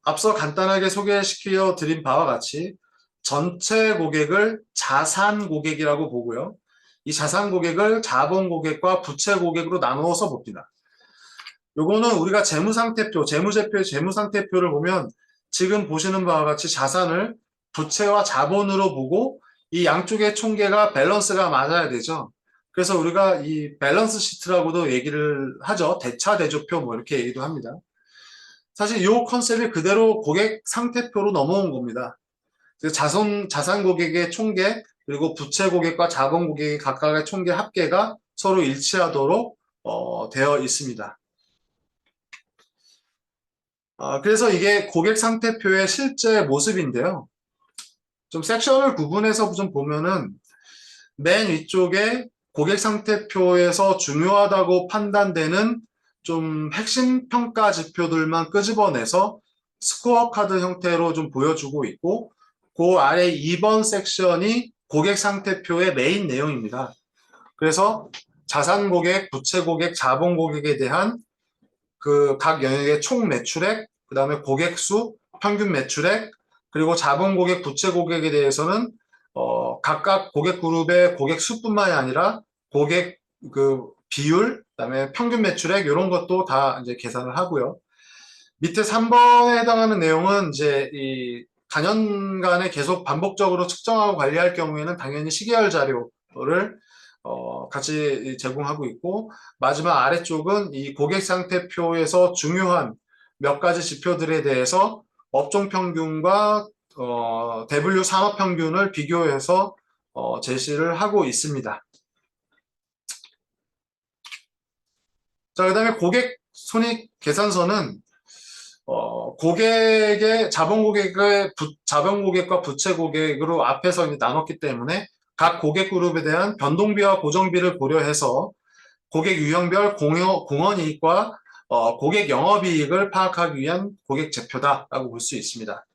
Speaker 3: 앞서 간단하게 소개시켜 드린 바와 같이 전체 고객을 자산 고객이라고 보고요. 이 자산 고객을 자본 고객과 부채 고객으로 나누어서 봅니다. 요거는 우리가 재무상태표, 재무제표의 재무상태표를 보면 지금 보시는 바와 같이 자산을 부채와 자본으로 보고 이 양쪽의 총계가 밸런스가 맞아야 되죠. 그래서 우리가 이 밸런스 시트라고도 얘기를 하죠. 대차대조표 뭐 이렇게 얘기도 합니다. 사실 이 컨셉이 그대로 고객 상태표로 넘어온 겁니다. 자산 고객의 총계 그리고 부채 고객과 자본 고객의 각각의 총계 합계가 서로 일치하도록 되어 있습니다. 그래서 이게 고객 상태표의 실제 모습인데요. 좀 섹션을 구분해서 좀 보면은 맨 위쪽에 고객 상태표에서 중요하다고 판단되는 좀 핵심 평가 지표들만 끄집어내서 스코어 카드 형태로 좀 보여주고 있고 그 아래 2번 섹션이 고객 상태표의 메인 내용입니다. 그래서 자산 고객, 부채 고객, 자본 고객에 대한 그 각 영역의 총 매출액, 그 다음에 고객 수, 평균 매출액, 그리고 자본 고객, 부채 고객에 대해서는 각각 고객 그룹의 고객 수뿐만이 아니라 고객 그 비율, 그다음에 평균 매출액 이런 것도 다 이제 계산을 하고요. 밑에 3번에 해당하는 내용은 이제 이 단연간에 계속 반복적으로 측정하고 관리할 경우에는 당연히 시계열 자료를 같이 제공하고 있고 마지막 아래쪽은 이 고객 상태표에서 중요한 몇 가지 지표들에 대해서 업종 평균과 대분류 산업 평균을 비교해서 제시를 하고 있습니다. 자, 그 다음에 고객 손익 계산서는 고객의 자본 고객과 부채 고객으로 앞에서 이제 나눴기 때문에 각 고객 그룹에 대한 변동비와 고정비를 고려해서 고객 유형별 공헌이익과 고객 영업이익을 파악하기 위한 고객 제표다라고 볼 수 있습니다.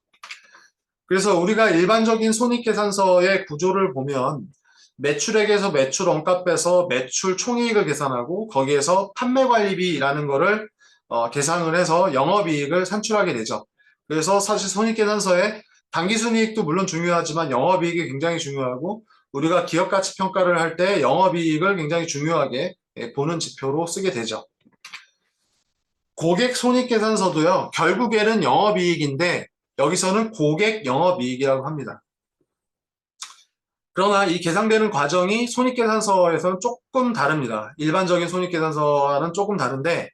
Speaker 3: 그래서 우리가 일반적인 손익계산서의 구조를 보면 매출액에서 매출 원가 빼서 매출 총이익을 계산하고 거기에서 판매관리비라는 거를 계산을 해서 영업이익을 산출하게 되죠. 그래서 사실 손익계산서에 당기순이익도 물론 중요하지만 영업이익이 굉장히 중요하고 우리가 기업가치평가를 할 때 영업이익을 굉장히 중요하게 보는 지표로 쓰게 되죠. 고객 손익계산서도요. 결국에는 영업이익인데 여기서는 고객 영업이익이라고 합니다. 그러나 이 계산되는 과정이 손익계산서에서는 조금 다릅니다. 일반적인 손익계산서와는 조금 다른데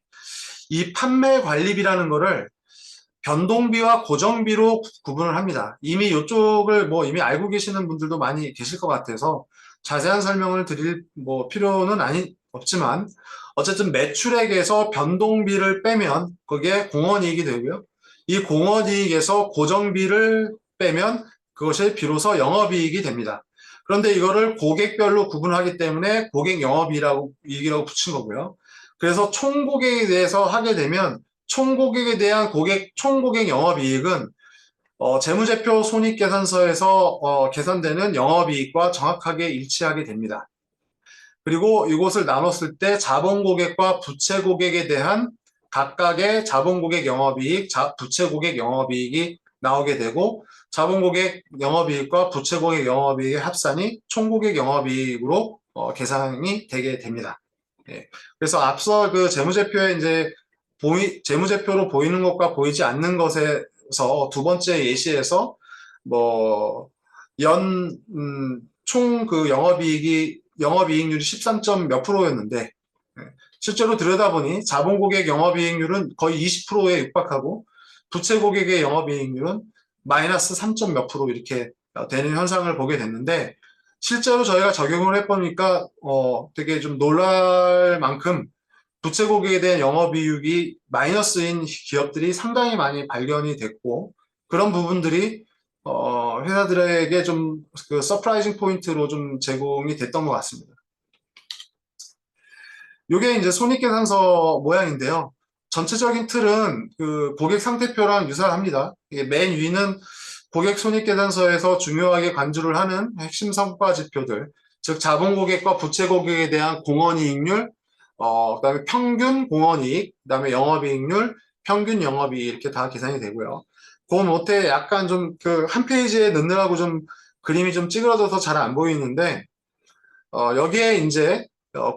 Speaker 3: 이 판매관리비라는 거를 변동비와 고정비로 구분을 합니다. 이미 이쪽을 뭐 이미 알고 계시는 분들도 많이 계실 것 같아서 자세한 설명을 드릴 뭐 필요는 없지만 어쨌든 매출액에서 변동비를 빼면 그게 공헌이익이 되고요. 이 공헌이익에서 고정비를 빼면 그것이 비로소 영업이익이 됩니다. 그런데 이거를 고객별로 구분하기 때문에 고객 영업이익이라고 붙인 거고요. 그래서 총고객에 대해서 하게 되면 총고객에 대한 총고객 영업이익은 재무제표 손익계산서에서 계산되는 영업이익과 정확하게 일치하게 됩니다. 그리고 이것을 나눴을 때 자본 고객과 부채 고객에 대한 각각의 자본 고객 영업이익, 부채 고객 영업이익이 나오게 되고 자본 고객 영업이익과 부채 고객 영업이익의 합산이 총 고객 영업이익으로 계산이 되게 됩니다. 예. 그래서 앞서 그 재무제표에 이제 재무제표로 보이는 것과 보이지 않는 것에서 두 번째 예시에서 뭐 총 그 영업이익률이 13점 몇 프로였는데 실제로 들여다보니 자본 고객 영업이익률은 거의 20%에 육박하고 부채 고객의 영업이익률은 마이너스 3점 몇 프로 이렇게 되는 현상을 보게 됐는데 실제로 저희가 적용을 해보니까 되게 좀 놀랄 만큼 부채 고객에 대한 영업이익이 마이너스인 기업들이 상당히 많이 발견이 됐고 그런 부분들이 회사들에게 좀 그 서프라이징 포인트로 좀 제공이 됐던 것 같습니다. 이게 이제 손익계산서 모양인데요. 전체적인 틀은 그 고객 상태표랑 유사합니다. 맨 위는 고객 손익계산서에서 중요하게 간주를 하는 핵심 성과 지표들, 즉 자본 고객과 부채 고객에 대한 공헌이익률, 그다음에 평균 공헌이익, 그다음에 영업이익률, 평균 영업이익 이렇게 다 계산이 되고요. 그 못해 약간 좀 그 한 페이지에 넣느라고 좀 그림이 좀 찌그러져서 잘 안 보이는데 여기에 이제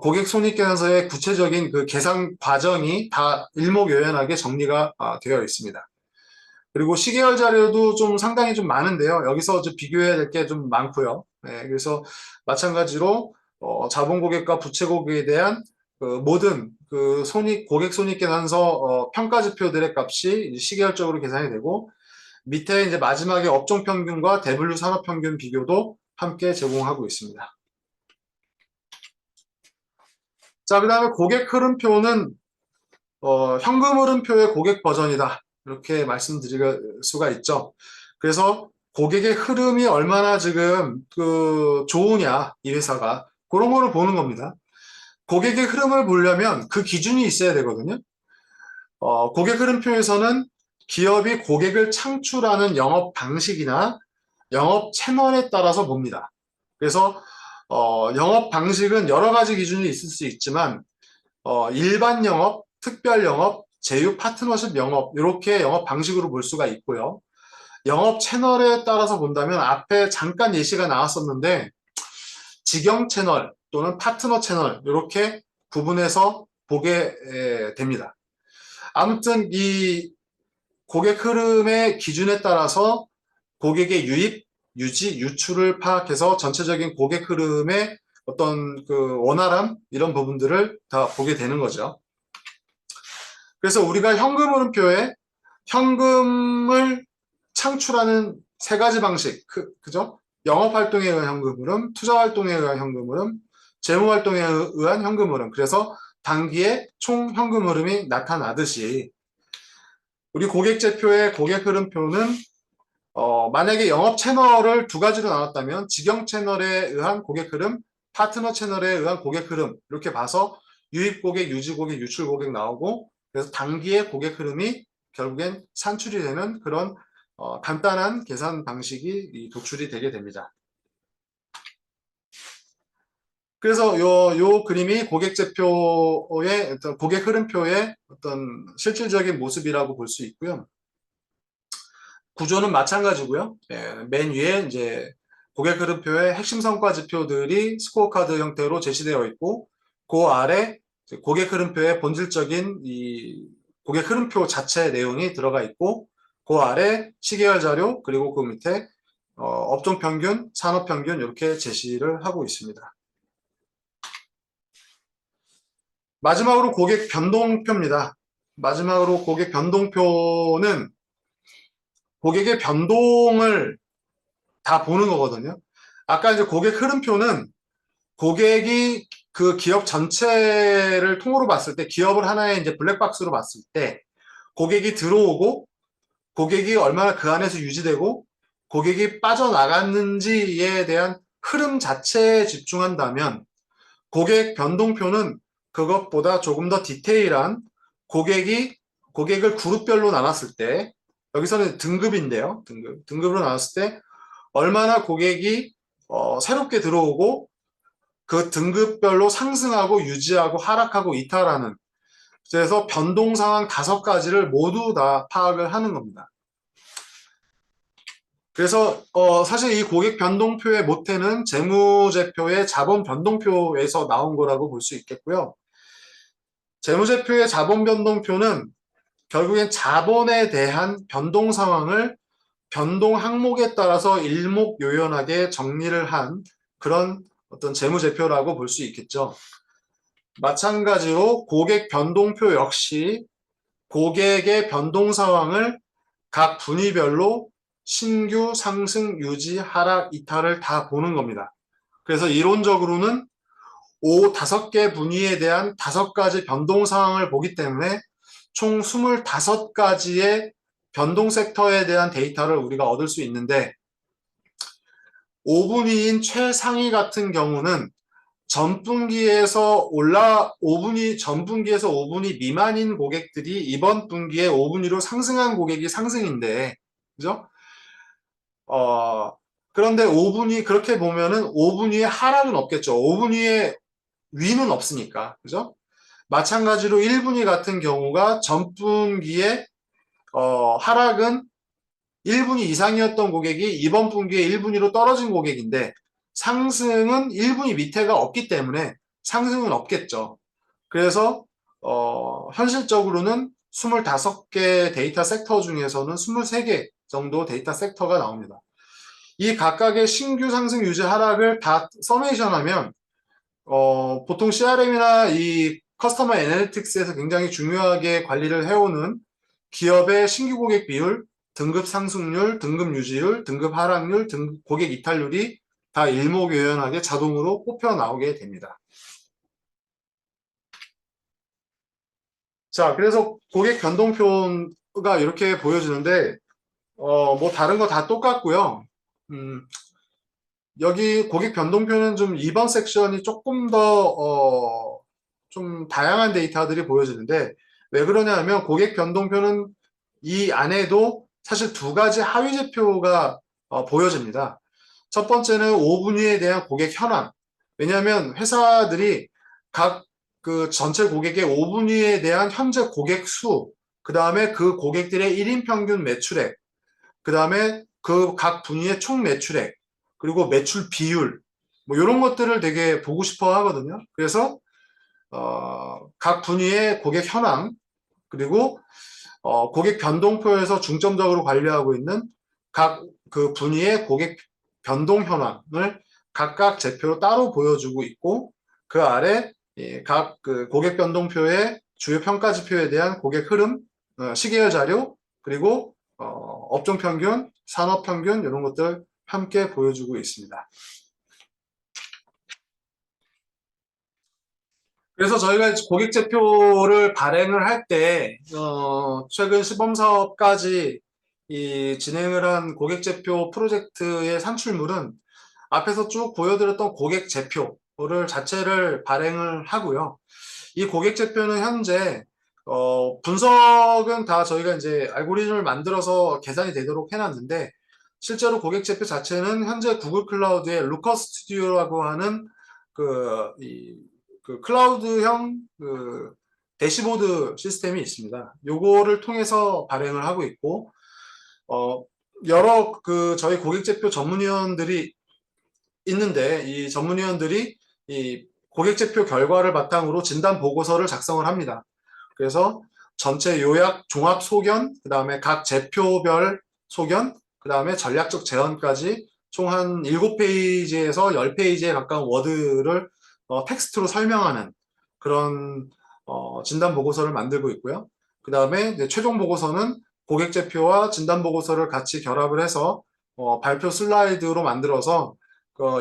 Speaker 3: 고객 손익계산서의 구체적인 그 계산 과정이 다 일목요연하게 정리가 되어 있습니다. 그리고 시계열 자료도 좀 상당히 좀 많은데요. 여기서 좀 비교해야 될 게 좀 많고요. 네, 그래서 마찬가지로 자본 고객과 부채 고객에 대한 그 모든 그 고객 손익계산서 평가 지표들의 값이 시계열적으로 계산이 되고 밑에 이제 마지막에 업종 평균과 대분류 산업 평균 비교도 함께 제공하고 있습니다. 자, 그 다음에 고객 흐름표는 현금 흐름표의 고객 버전이다. 이렇게 말씀드릴 수가 있죠. 그래서 고객의 흐름이 얼마나 지금 그 좋으냐, 이 회사가. 그런 거를 보는 겁니다. 고객의 흐름을 보려면 그 기준이 있어야 되거든요. 고객 흐름표에서는 기업이 고객을 창출하는 영업 방식이나 영업 채널에 따라서 봅니다. 그래서 영업 방식은 여러 가지 기준이 있을 수 있지만 일반 영업, 특별 영업, 제휴 파트너십 영업 이렇게 영업 방식으로 볼 수가 있고요. 영업 채널에 따라서 본다면 앞에 잠깐 예시가 나왔었는데 직영 채널 또는 파트너 채널 이렇게 구분해서 보게 됩니다. 아무튼 이 고객 흐름의 기준에 따라서 고객의 유입, 유지, 유출을 파악해서 전체적인 고객 흐름의 어떤 그 원활함 이런 부분들을 다 보게 되는 거죠. 그래서 우리가 현금 흐름표에 현금을 창출하는 세 가지 방식, 그죠? 영업 활동에 의한 현금 흐름, 투자 활동에 의한 현금 흐름, 재무 활동에 의한 현금 흐름. 그래서 단기에 총 현금 흐름이 나타나듯이 우리 고객제표의 고객 흐름표는 만약에 영업 채널을 두 가지로 나눴다면 직영 채널에 의한 고객 흐름, 파트너 채널에 의한 고객 흐름 이렇게 봐서 유입 고객, 유지 고객, 유출 고객 나오고 그래서 단기의 고객 흐름이 결국엔 산출이 되는 그런 간단한 계산 방식이 도출이 되게 됩니다. 그래서 요 그림이 고객제표의 어떤 고객 흐름표의 어떤 실질적인 모습이라고 볼 수 있고요. 구조는 마찬가지고요. 예, 맨 위에 이제 고객 흐름표의 핵심 성과 지표들이 스코어카드 형태로 제시되어 있고 그 아래 고객 흐름표의 본질적인 이 고객 흐름표 자체 내용이 들어가 있고 그 아래 시계열 자료 그리고 그 밑에 업종 평균, 산업 평균 이렇게 제시를 하고 있습니다. 마지막으로 고객 변동표입니다. 마지막으로 고객 변동표는 고객의 변동을 다 보는 거거든요. 아까 이제 고객 흐름표는 고객이 그 기업 전체를 통으로 봤을 때 기업을 하나의 이제 블랙박스로 봤을 때 고객이 들어오고 고객이 얼마나 그 안에서 유지되고 고객이 빠져나갔는지에 대한 흐름 자체에 집중한다면 고객 변동표는 그것보다 조금 더 디테일한 고객을 그룹별로 나눴을 때 여기서는 등급인데요. 등급으로 나눴을 때 얼마나 고객이 새롭게 들어오고 그 등급별로 상승하고 유지하고 하락하고 이탈하는, 그래서 변동 상황 5가지를 모두 다 파악을 하는 겁니다. 그래서 사실 이 고객 변동표의 모태는 재무제표의 자본 변동표에서 나온 거라고 볼 수 있겠고요. 재무제표의 자본 변동표는 결국엔 자본에 대한 변동 상황을 변동 항목에 따라서 일목요연하게 정리를 한 그런 어떤 재무제표라고 볼 수 있겠죠. 마찬가지로 고객 변동표 역시 고객의 변동 상황을 각 분위별로 신규, 상승, 유지, 하락, 이탈을 다 보는 겁니다. 그래서 이론적으로는 5개 분위에 대한 5가지 변동 상황을 보기 때문에 총 25가지의 변동 섹터에 대한 데이터를 우리가 얻을 수 있는데, 5분위인 최상위 같은 경우는 전분기에서 5분위 미만인 고객들이 이번 분기에 5분위로 상승한 고객이 상승인데, 그죠? 그런데 5분위, 그렇게 보면은 5분위에 하락은 없겠죠. 5분위에 위는 없으니까. 그죠? 마찬가지로 1분위 같은 경우가 전분기에 하락은 1분위 이상이었던 고객이 이번 분기에 1분위로 떨어진 고객인데, 상승은 1분위 밑에가 없기 때문에 상승은 없겠죠. 그래서 현실적으로는 25개 데이터 섹터 중에서는 23개 정도 데이터 섹터가 나옵니다. 이 각각의 신규 상승 유지 하락을 다 서메이션하면 보통 CRM이나 이 커스터머 애널리틱스에서 굉장히 중요하게 관리를 해오는 기업의 신규 고객 비율, 등급 상승률, 등급 유지율, 등급 하락률, 고객 이탈률이 다 일목요연하게 자동으로 뽑혀 나오게 됩니다. 자, 그래서 고객 변동표가 이렇게 보여지는데, 뭐 다른 거 다 똑같고요. 여기 고객 변동표는 좀 이번 섹션이 조금 더 좀 다양한 데이터들이 보여지는데, 왜 그러냐 하면 고객 변동표는 이 안에도 사실 2가지 하위 제표가 보여집니다. 첫 번째는 5분위에 대한 고객 현황. 왜냐하면 회사들이 각 그 전체 고객의 5분위에 대한 현재 고객 수, 그 다음에 그 고객들의 1인 평균 매출액, 그 다음에 그 각 분위의 총 매출액, 그리고 매출 비율, 뭐 이런 것들을 되게 보고 싶어 하거든요. 그래서 각 분위의 고객 현황, 그리고 고객 변동표에서 중점적으로 관리하고 있는 각 그 분위의 고객 변동 현황을 각각 제표로 따로 보여주고 있고, 그 아래 각 그 고객 변동표의 주요 평가 지표에 대한 고객 흐름, 시계열 자료, 그리고 업종 평균, 산업 평균 이런 것들 함께 보여주고 있습니다. 그래서 저희가 고객 제표를 발행을 할 때 최근 시범사업까지 진행을 한 고객 제표 프로젝트의 산출물은 앞에서 쭉 보여드렸던 고객 제표를 자체를 발행을 하고요. 이 고객 제표는 현재 분석은 다 저희가 이제 알고리즘을 만들어서 계산이 되도록 해놨는데, 실제로 고객 제표 자체는 현재 구글 클라우드에 루커 스튜디오라고 하는 그 클라우드형 대시보드 시스템이 있습니다. 요거를 통해서 발행을 하고 있고, 여러 저희 고객제표 전문위원들이 있는데, 이 전문위원들이 이 고객제표 결과를 바탕으로 진단 보고서를 작성을 합니다. 그래서 전체 요약, 종합 소견, 그 다음에 각 제표별 소견, 그 다음에 전략적 제언까지 총 한 7페이지에서 10페이지에 가까운 워드를 텍스트로 설명하는 그런 진단 보고서를 만들고 있고요. 그 다음에 최종 보고서는 고객 제표와 진단 보고서를 같이 결합을 해서 발표 슬라이드로 만들어서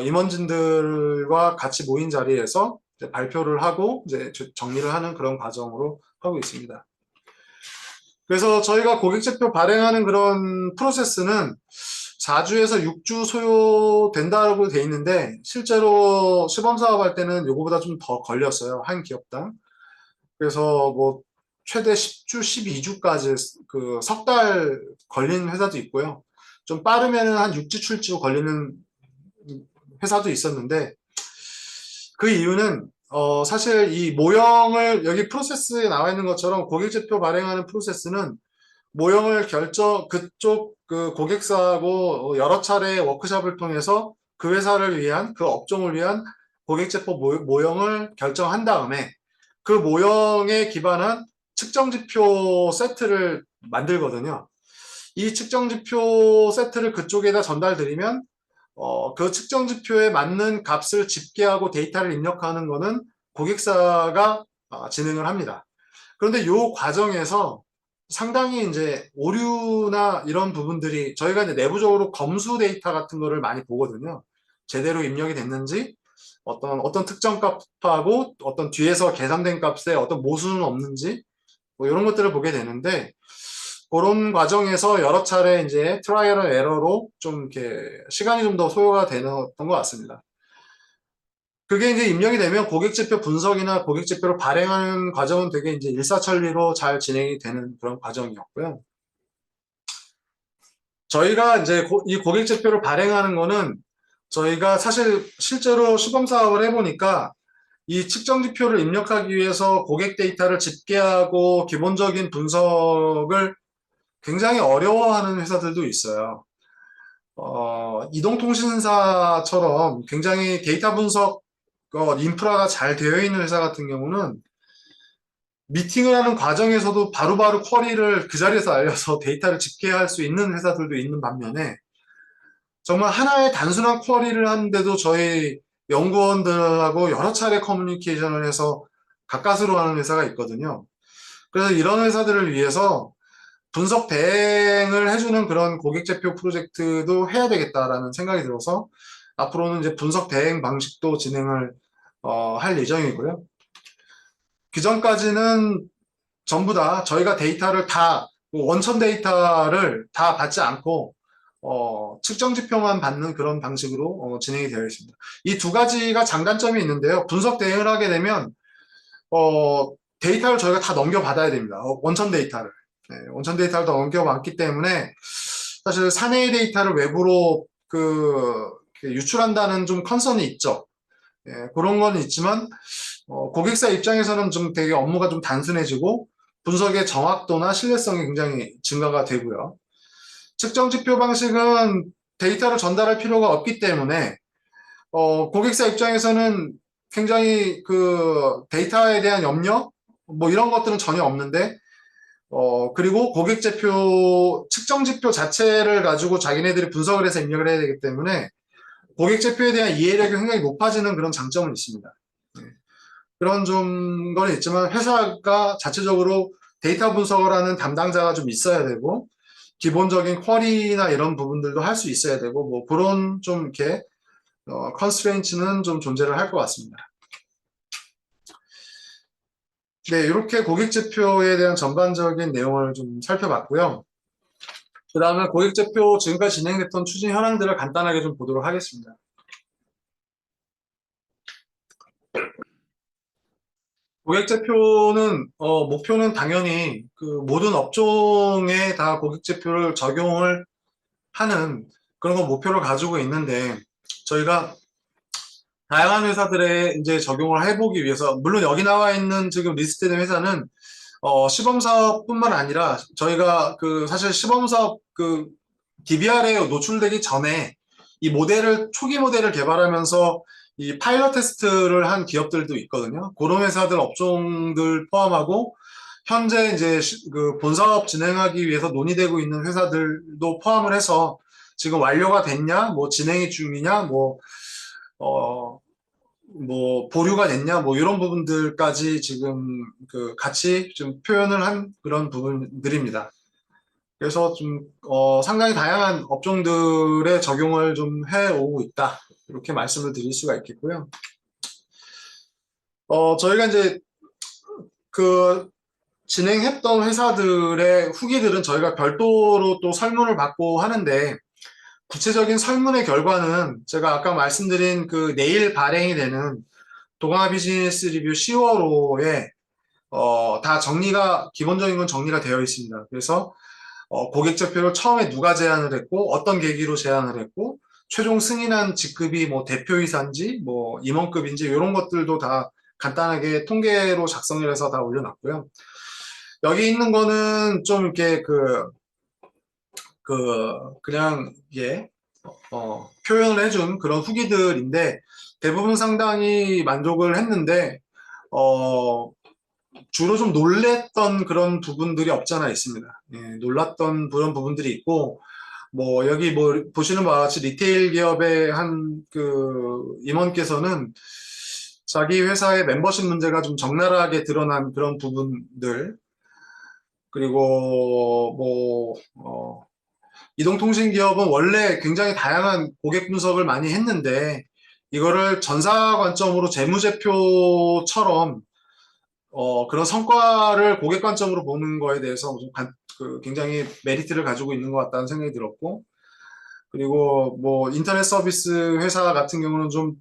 Speaker 3: 임원진들과 같이 모인 자리에서 이제 발표를 하고 이제 정리를 하는 그런 과정으로 하고 있습니다. 그래서 저희가 고객 제표 발행하는 그런 프로세스는 4주에서 6주 소요된다고 돼 있는데, 실제로 시범 사업할 때는 이거보다 좀 더 걸렸어요. 한 기업당. 그래서 뭐 최대 10주, 12주까지 그 석 달 걸린 회사도 있고요. 좀 빠르면은 한 6주, 7주 걸리는 회사도 있었는데, 그 이유는 사실 이 모형을 여기 프로세스에 나와 있는 것처럼 고객지표 발행하는 프로세스는 모형을 그쪽 그 고객사하고 여러 차례 워크숍을 통해서 그 회사를 위한, 그 업종을 위한 고객지표 모형을 결정한 다음에 그 모형에 기반한 측정지표 세트를 만들거든요. 이 측정지표 세트를 그쪽에다 전달드리면 그 측정지표에 맞는 값을 집계하고 데이터를 입력하는 거는 고객사가 진행을 합니다. 그런데 이 과정에서 상당히 이제 오류나 이런 부분들이 저희가 이제 내부적으로 검수 데이터 같은 거를 많이 보거든요. 제대로 입력이 됐는지, 어떤 특정 값하고 어떤 뒤에서 계산된 값에 어떤 모순은 없는지, 뭐 이런 것들을 보게 되는데, 그런 과정에서 여러 차례 이제 트라이얼 에러로 좀 이렇게 시간이 좀 더 소요가 되는 것 같습니다. 그게 이제 입력이 되면 고객지표 분석이나 고객지표를 발행하는 과정은 되게 이제 일사천리로 잘 진행이 되는 그런 과정이었고요. 저희가 이제 이 고객지표를 발행하는 거는 저희가 사실 실제로 시범 사업을 해보니까 이 측정지표를 입력하기 위해서 고객 데이터를 집계하고 기본적인 분석을 굉장히 어려워하는 회사들도 있어요. 이동통신사처럼 굉장히 데이터 분석 인프라가 잘 되어 있는 회사 같은 경우는 미팅을 하는 과정에서도 바로바로 쿼리를 그 자리에서 알려서 데이터를 집계할 수 있는 회사들도 있는 반면에 정말 하나의 단순한 쿼리를 하는데도 저희 연구원들하고 여러 차례 커뮤니케이션을 해서 가까스로 하는 회사가 있거든요. 그래서 이런 회사들을 위해서 분석 대행을 해주는 그런 고객지표 프로젝트도 해야 되겠다라는 생각이 들어서 앞으로는 이제 분석 대행 방식도 진행을 할 예정이고요. 그전까지는 전부 다 저희가 데이터를 다 원천 데이터를 다 받지 않고 측정 지표만 받는 그런 방식으로 진행이 되어 있습니다. 이 두 가지가 장단점이 있는데요. 분석 대행을 하게 되면 데이터를 저희가 다 넘겨받아야 됩니다. 원천 데이터를. 네, 원천 데이터를 더 넘겨받기 때문에 사실 사내의 데이터를 외부로 유출한다는 좀 컨선이 있죠. 예, 그런 건 있지만 고객사 입장에서는 좀 되게 업무가 좀 단순해지고 분석의 정확도나 신뢰성이 굉장히 증가가 되고요. 측정 지표 방식은 데이터를 전달할 필요가 없기 때문에 고객사 입장에서는 굉장히 그 데이터에 대한 염려 뭐 이런 것들은 전혀 없는데 그리고 고객지표 측정지표 자체를 가지고 자기네들이 분석을 해서 입력을 해야 되기 때문에 고객지표에 대한 이해력이 굉장히 높아지는 그런 장점은 있습니다. 네. 그런 좀 건 있지만 회사가 자체적으로 데이터 분석을 하는 담당자가 좀 있어야 되고 기본적인 쿼리나 이런 부분들도 할 수 있어야 되고 뭐 그런 좀 이렇게 컨스트레인츠는 좀 존재를 할 것 같습니다. 네, 이렇게 고객지표에 대한 전반적인 내용을 좀 살펴봤고요. 그 다음에 고객지표 지금까지 진행됐던 추진 현황들을 간단하게 좀 보도록 하겠습니다. 고객지표는 목표는 당연히 그 모든 업종에 다 고객지표를 적용을 하는 그런 거 목표를 가지고 있는데 저희가 다양한 회사들에 이제 적용을 해보기 위해서 물론 여기 나와 있는 지금 리스트된 회사는 시범사업뿐만 아니라 저희가 그 사실 시범사업 그 DBR에 노출되기 전에 이 모델을 초기 모델을 개발하면서 이 파일럿 테스트를 한 기업들도 있거든요. 그런 회사들 업종들 포함하고 현재 이제 그 본사업 진행하기 위해서 논의되고 있는 회사들도 포함을 해서 지금 완료가 됐냐, 뭐 진행이 중이냐, 뭐 보류가 됐냐, 뭐 이런 부분들까지 지금 그 같이 좀 표현을 한 그런 부분들입니다. 그래서 좀 상당히 다양한 업종들의 적용을 좀 해오고 있다. 이렇게 말씀을 드릴 수가 있겠고요. 저희가 이제 그 진행했던 회사들의 후기들은 저희가 별도로 또 설문을 받고 하는데 구체적인 설문의 결과는 제가 아까 말씀드린 그 내일 발행이 되는 도강화 비즈니스 리뷰 10월호에 다 기본적인 건 정리가 되어 있습니다. 그래서 고객지표를 처음에 누가 제안을 했고 어떤 계기로 제안을 했고 최종 승인한 직급이 뭐 대표이사인지 뭐 임원급인지 이런 것들도 다 간단하게 통계로 작성을 해서 다 올려놨고요. 여기 있는 거는 좀 이렇게 그냥 이게 표현을 해준 그런 후기들인데 대부분 상당히 만족을 했는데 주로 좀 놀랬던 그런 부분들이 없잖아 있습니다. 예, 놀랐던 그런 부분들이 있고 뭐 여기 뭐 보시는 바와 같이 리테일 기업의 한 그 임원께서는 자기 회사의 멤버십 문제가 좀 적나라하게 드러난 그런 부분들 그리고 이동통신 기업은 원래 굉장히 다양한 고객 분석을 많이 했는데 이거를 전사 관점으로 재무제표처럼 그런 성과를 고객 관점으로 보는 거에 대해서 굉장히 메리트를 가지고 있는 것 같다는 생각이 들었고 그리고 뭐 인터넷 서비스 회사 같은 경우는 좀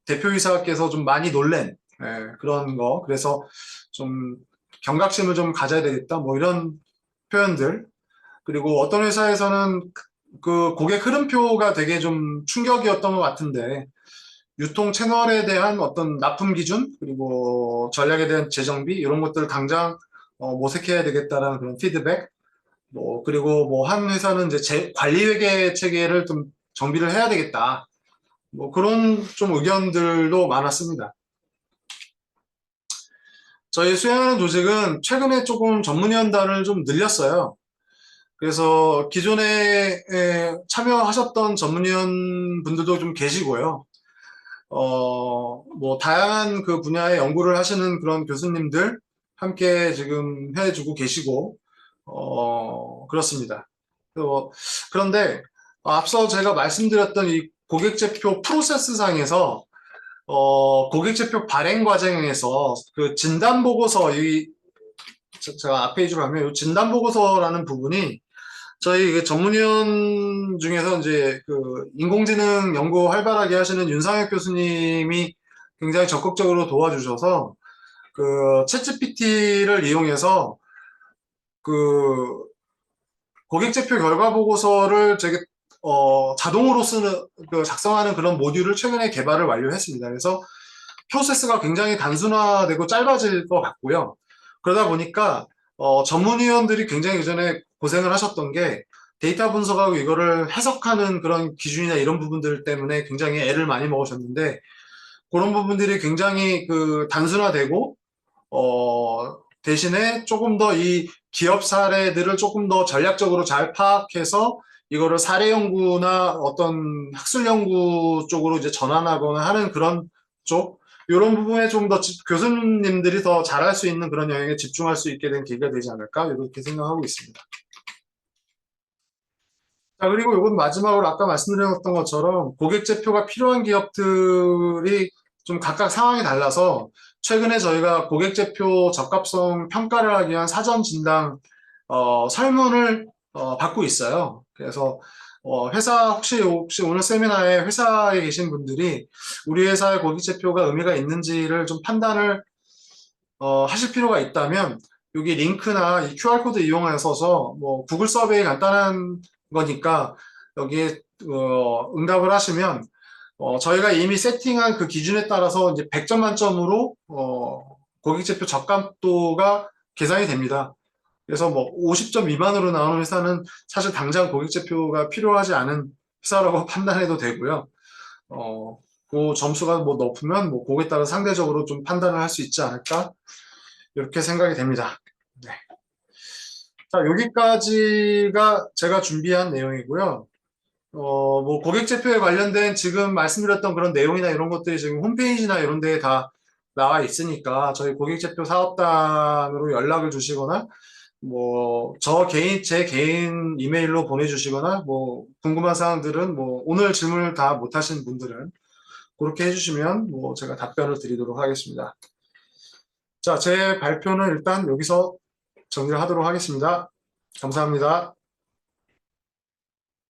Speaker 3: 대표이사께서 좀 많이 놀란 그런 거 그래서 좀 경각심을 좀 가져야 되겠다 뭐 이런 표현들 그리고 어떤 회사에서는 그 고객 흐름표가 되게 좀 충격이었던 것 같은데 유통 채널에 대한 어떤 납품 기준 그리고 전략에 대한 재정비 이런 것들을 당장 모색해야 되겠다라는 그런 피드백 뭐 그리고 뭐 한 회사는 이제 관리회계 체계를 좀 정비를 해야 되겠다 뭐 그런 좀 의견들도 많았습니다. 저희 수행하는 조직은 최근에 조금 전문위원단을 좀 늘렸어요. 그래서 기존에 참여하셨던 전문위원 분들도 좀 계시고요. 뭐 다양한 그 분야의 연구를 하시는 그런 교수님들 함께 지금 해주고 계시고 그렇습니다. 그런데 앞서 제가 말씀드렸던 이 고객제표 프로세스상에서 고객제표 발행 과정에서 그 진단보고서 제가 앞 페이지로 가면 이 진단보고서라는 부분이 저희 그 전문위원 중에서 이제 그 인공지능 연구 활발하게 하시는 윤상혁 교수님이 굉장히 적극적으로 도와주셔서 그 챗GPT를 이용해서 그 고객제표 결과 보고서를 자동으로 작성하는 그런 모듈을 최근에 개발을 완료했습니다. 그래서 프로세스가 굉장히 단순화되고 짧아질 것 같고요. 그러다 보니까 전문위원들이 굉장히 그전에 고생을 하셨던 게 데이터 분석하고 이거를 해석하는 그런 기준이나 이런 부분들 때문에 굉장히 애를 많이 먹으셨는데 그런 부분들이 굉장히 그 단순화되고 대신에 조금 더 이 기업 사례들을 조금 더 전략적으로 잘 파악해서 이거를 사례 연구나 어떤 학술 연구 쪽으로 이제 전환하거나 하는 그런 쪽 이런 부분에 좀 더 교수님들이 더 잘할 수 있는 그런 영역에 집중할 수 있게 된 계기가 되지 않을까 이렇게 생각하고 있습니다. 자, 그리고 이건 마지막으로 아까 말씀드렸던 것처럼 고객제표가 필요한 기업들이 좀 각각 상황이 달라서 최근에 저희가 고객제표 적합성 평가를 하기 위한 사전 진단 설문을 받고 있어요. 그래서 회사 혹시 오늘 세미나에 회사에 계신 분들이 우리 회사의 고객제표가 의미가 있는지를 좀 판단을 하실 필요가 있다면 여기 링크나 이 QR코드 이용하셔서 뭐 구글 서베이 간단한 거니까 여기에 응답을 하시면 저희가 이미 세팅한 그 기준에 따라서 이제 100점 만점으로 고객제표 적합도가 계산이 됩니다. 그래서 뭐 50점 미만으로 나오는 회사는 사실 당장 고객제표가 필요하지 않은 회사라고 판단해도 되고요. 그 점수가 뭐 높으면 뭐 그거에 따라 상대적으로 좀 판단을 할 수 있지 않을까 이렇게 생각이 됩니다. 네. 자, 여기까지가 제가 준비한 내용이고요. 뭐 고객제표에 관련된 지금 말씀드렸던 그런 내용이나 이런 것들이 지금 홈페이지나 이런 데에 다 나와 있으니까 저희 고객제표 사업단으로 연락을 주시거나 뭐 제 개인 이메일로 보내주시거나 뭐 궁금한 사항들은 뭐 오늘 질문을 다 못하신 분들은 그렇게 해주시면 뭐 제가 답변을 드리도록 하겠습니다. 자, 제 발표는 일단 여기서 정리를 하도록 하겠습니다. 감사합니다.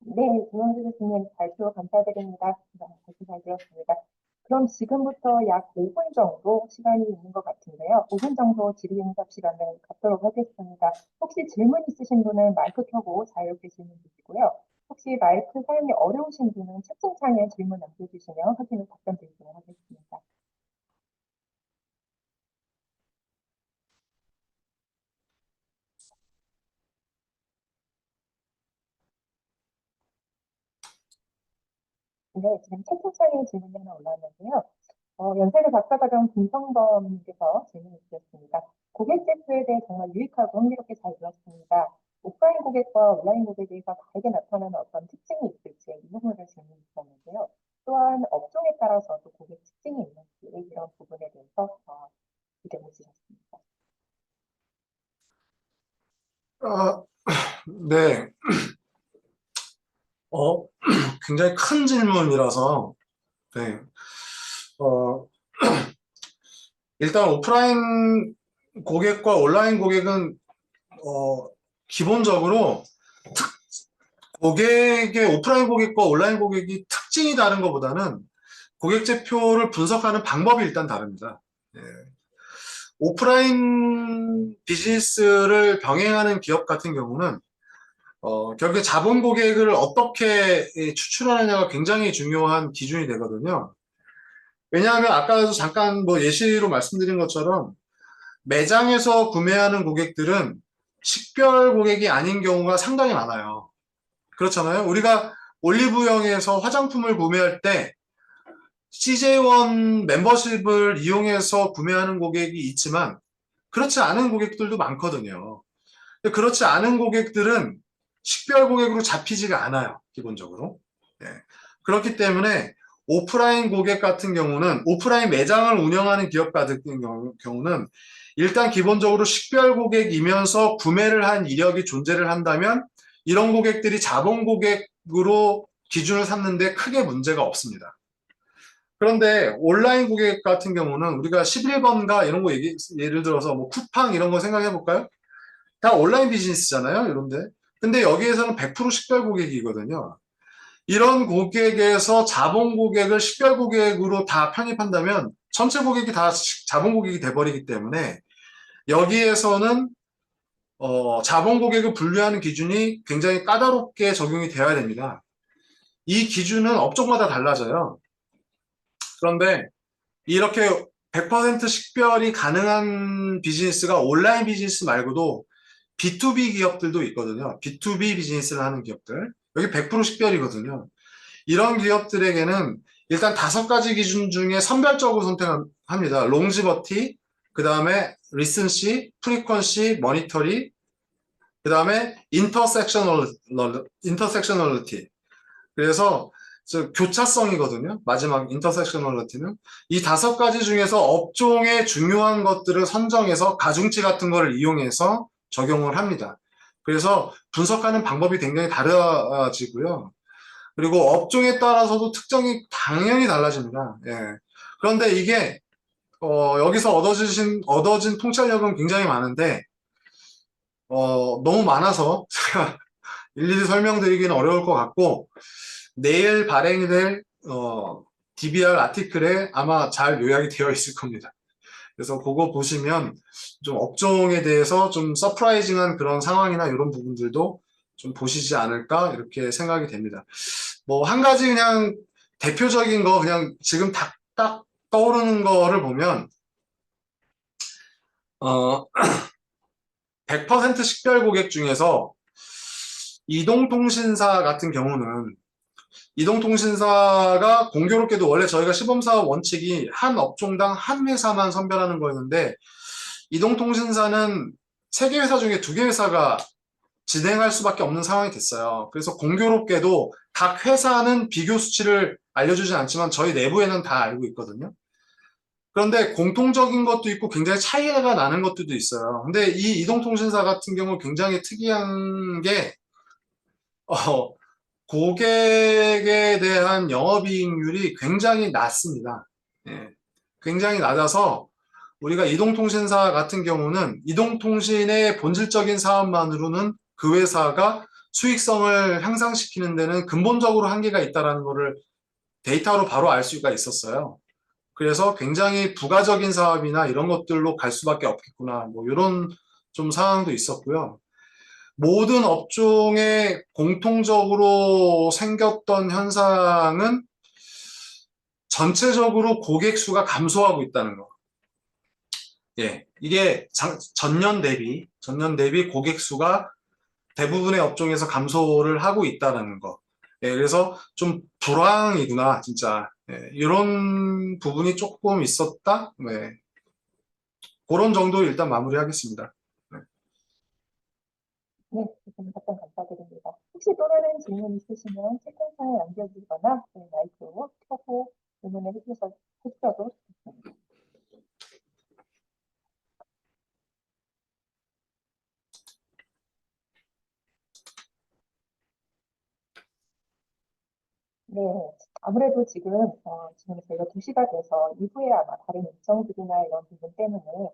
Speaker 1: 네, 김영주 교수님 발표 감사드립니다. 발표 잘 되었습니다. 그럼 지금부터 약 5분 정도 시간이 있는 것 같은데요. 5분 정도 질의응답 시간을 갖도록 하겠습니다. 혹시 질문 있으신 분은 마이크 켜고 자유롭게 질문 주시고요. 혹시 혹시 마이크 사용이 어려우신 분은 채팅창에 질문 남겨주시면 확인 후 답변 드리도록 하겠습니다. 네, 지금 채팅창에 질문이 하나 올라왔는데요. 연세대 박사과정 김성범님께서 질문을 주셨습니다. 고객 제표에 대해 정말 유익하고 흥미롭게 잘 들었습니다. 오프라인 고객과 온라인 고객에서 다르게 나타나는 어떤 특징이 있을지 이 부분을 질문해 주셨는데요. 또한 업종에 따라서도 고객 특징이 있는지 이런 부분에 대해서 의견을 주셨습니다.
Speaker 3: 네. 굉장히 큰 질문이라서, 네. 일단 오프라인 고객과 온라인 고객은, 기본적으로 오프라인 고객과 온라인 고객이 특징이 다른 것보다는 고객 제표를 분석하는 방법이 일단 다릅니다. 예. 오프라인 비즈니스를 병행하는 기업 같은 경우는 결국에 자본 고객을 어떻게 추출하느냐가 굉장히 중요한 기준이 되거든요. 왜냐하면 아까도 잠깐 뭐 예시로 말씀드린 것처럼 매장에서 구매하는 고객들은 식별 고객이 아닌 경우가 상당히 많아요. 그렇잖아요. 우리가 올리브영에서 화장품을 구매할 때 CJ1 멤버십을 이용해서 구매하는 고객이 있지만 그렇지 않은 고객들도 많거든요. 그렇지 않은 고객들은 식별 고객으로 잡히지가 않아요. 기본적으로. 예. 그렇기 때문에 오프라인 고객 같은 경우는 오프라인 매장을 운영하는 기업 같은 경우는 일단 기본적으로 식별 고객이면서 구매를 한 이력이 존재를 한다면 이런 고객들이 자본 고객으로 기준을 삼는데 크게 문제가 없습니다. 그런데 온라인 고객 같은 경우는 우리가 11번가 이런 거 예를 들어서 뭐 쿠팡 이런 거 생각해 볼까요? 다 온라인 비즈니스잖아요, 이런데. 근데 여기에서는 100% 식별 고객이거든요. 이런 고객에서 자본 고객을 식별 고객으로 다 편입한다면 전체 고객이 다 자본 고객이 돼버리기 때문에 여기에서는 자본 고객을 분류하는 기준이 굉장히 까다롭게 적용이 되어야 됩니다. 이 기준은 업종마다 달라져요. 그런데 이렇게 100% 식별이 가능한 비즈니스가 온라인 비즈니스 말고도 B2B 기업들도 있거든요. B2B 비즈니스를 하는 기업들. 여기 100% 식별이거든요. 이런 기업들에게는 일단 5가지 기준 중에 선별적으로 선택합니다. 롱지버티, 그 다음에 리센시, 프리퀀시, 머니터리, 그 다음에 인터섹셔널리티. 그래서 교차성이거든요. 마지막 인터섹셔널리티는. 이 5가지 중에서 업종의 중요한 것들을 선정해서 가중치 같은 거를 이용해서 적용을 합니다. 그래서 분석하는 방법이 굉장히 달라지고요. 그리고 업종에 따라서도 특정이 당연히 달라집니다. 예. 그런데 이게 여기서 얻어진 통찰력은 굉장히 많은데 너무 많아서 제가 일일이 설명드리기는 어려울 것 같고 내일 발행이 될 DBR 아티클에 아마 잘 요약이 되어 있을 겁니다. 그래서 그거 보시면 좀 업종에 대해서 좀 서프라이징한 그런 상황이나 이런 부분들도 좀 보시지 않을까 이렇게 생각이 됩니다. 뭐 한 가지 그냥 대표적인 거 그냥 지금 딱 떠오르는 거를 보면 100% 식별 고객 중에서 이동통신사 같은 경우는 이동통신사가 공교롭게도 원래 저희가 시범사업 원칙이 한 업종당 한 회사만 선별하는 거였는데 이동통신사는 3개 회사 중에 2개 회사가 진행할 수밖에 없는 상황이 됐어요. 그래서 공교롭게도 각 회사는 비교 수치를 알려주지 않지만 저희 내부에는 다 알고 있거든요. 그런데 공통적인 것도 있고 굉장히 차이가 나는 것들도 있어요. 근데 이 이동통신사 같은 경우 굉장히 특이한 게 고객에 대한 영업이익률이 굉장히 낮습니다. 예, 굉장히 낮아서 우리가 이동통신사 같은 경우는 이동통신의 본질적인 사업만으로는 그 회사가 수익성을 향상시키는 데는 근본적으로 한계가 있다는 것을 데이터로 바로 알 수가 있었어요. 그래서 굉장히 부가적인 사업이나 이런 것들로 갈 수밖에 없겠구나. 뭐 이런 좀 상황도 있었고요. 모든 업종에 공통적으로 생겼던 현상은 전체적으로 고객 수가 감소하고 있다는 거. 예, 이게 전년 대비 고객 수가 대부분의 업종에서 감소를 하고 있다는 거. 예, 그래서 좀 불황이구나, 진짜. 예, 이런 부분이 조금 있었다. 네. 그런 정도 일단 마무리하겠습니다. 네.
Speaker 1: 네, 교수님 답변 감사드립니다. 혹시 또 다른 질문 있으시면 채팅창에 남겨주거나 마이크 켜고 질문을 해주셔도 좋겠습니다. 네, 아무래도 지금 저희가 2시가 돼서 이후에 아마 다른 일정들이나 이런 부분 때문에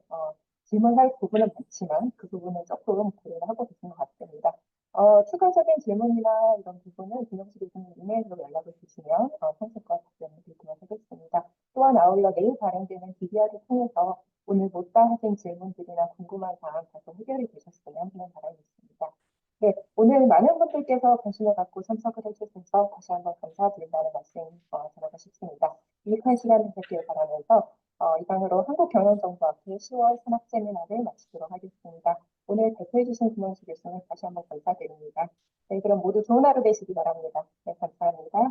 Speaker 1: 질문할 부분은 많지만 그 부분은 조금 고려를 하고 계신 것 같습니다. 추가적인 질문이나 이런 부분은 김영수 교수님 이메일로 연락을 주시면 성실과 답변을 드리도록 하겠습니다. 또한 아울러 내일 발행되는 DBR을 통해서 오늘 못다 하신 질문들이나 궁금한 사항 다소 해결이 되셨으면 하는 바람이 있습니다. 네, 오늘 많은 분들께서 관심을 갖고 참석을 해주셔서 다시 한번 감사드린다는 말씀 전하고 싶습니다. 유익한 시간 되길 바라면서 이상으로 한국경영정보학회 10월 산학 세미나를 마치도록 하겠습니다. 오늘 발표해주신 김영수 교수님 다시 한번 감사드립니다. 네, 그럼 모두 좋은 하루 되시기 바랍니다. 네, 감사합니다.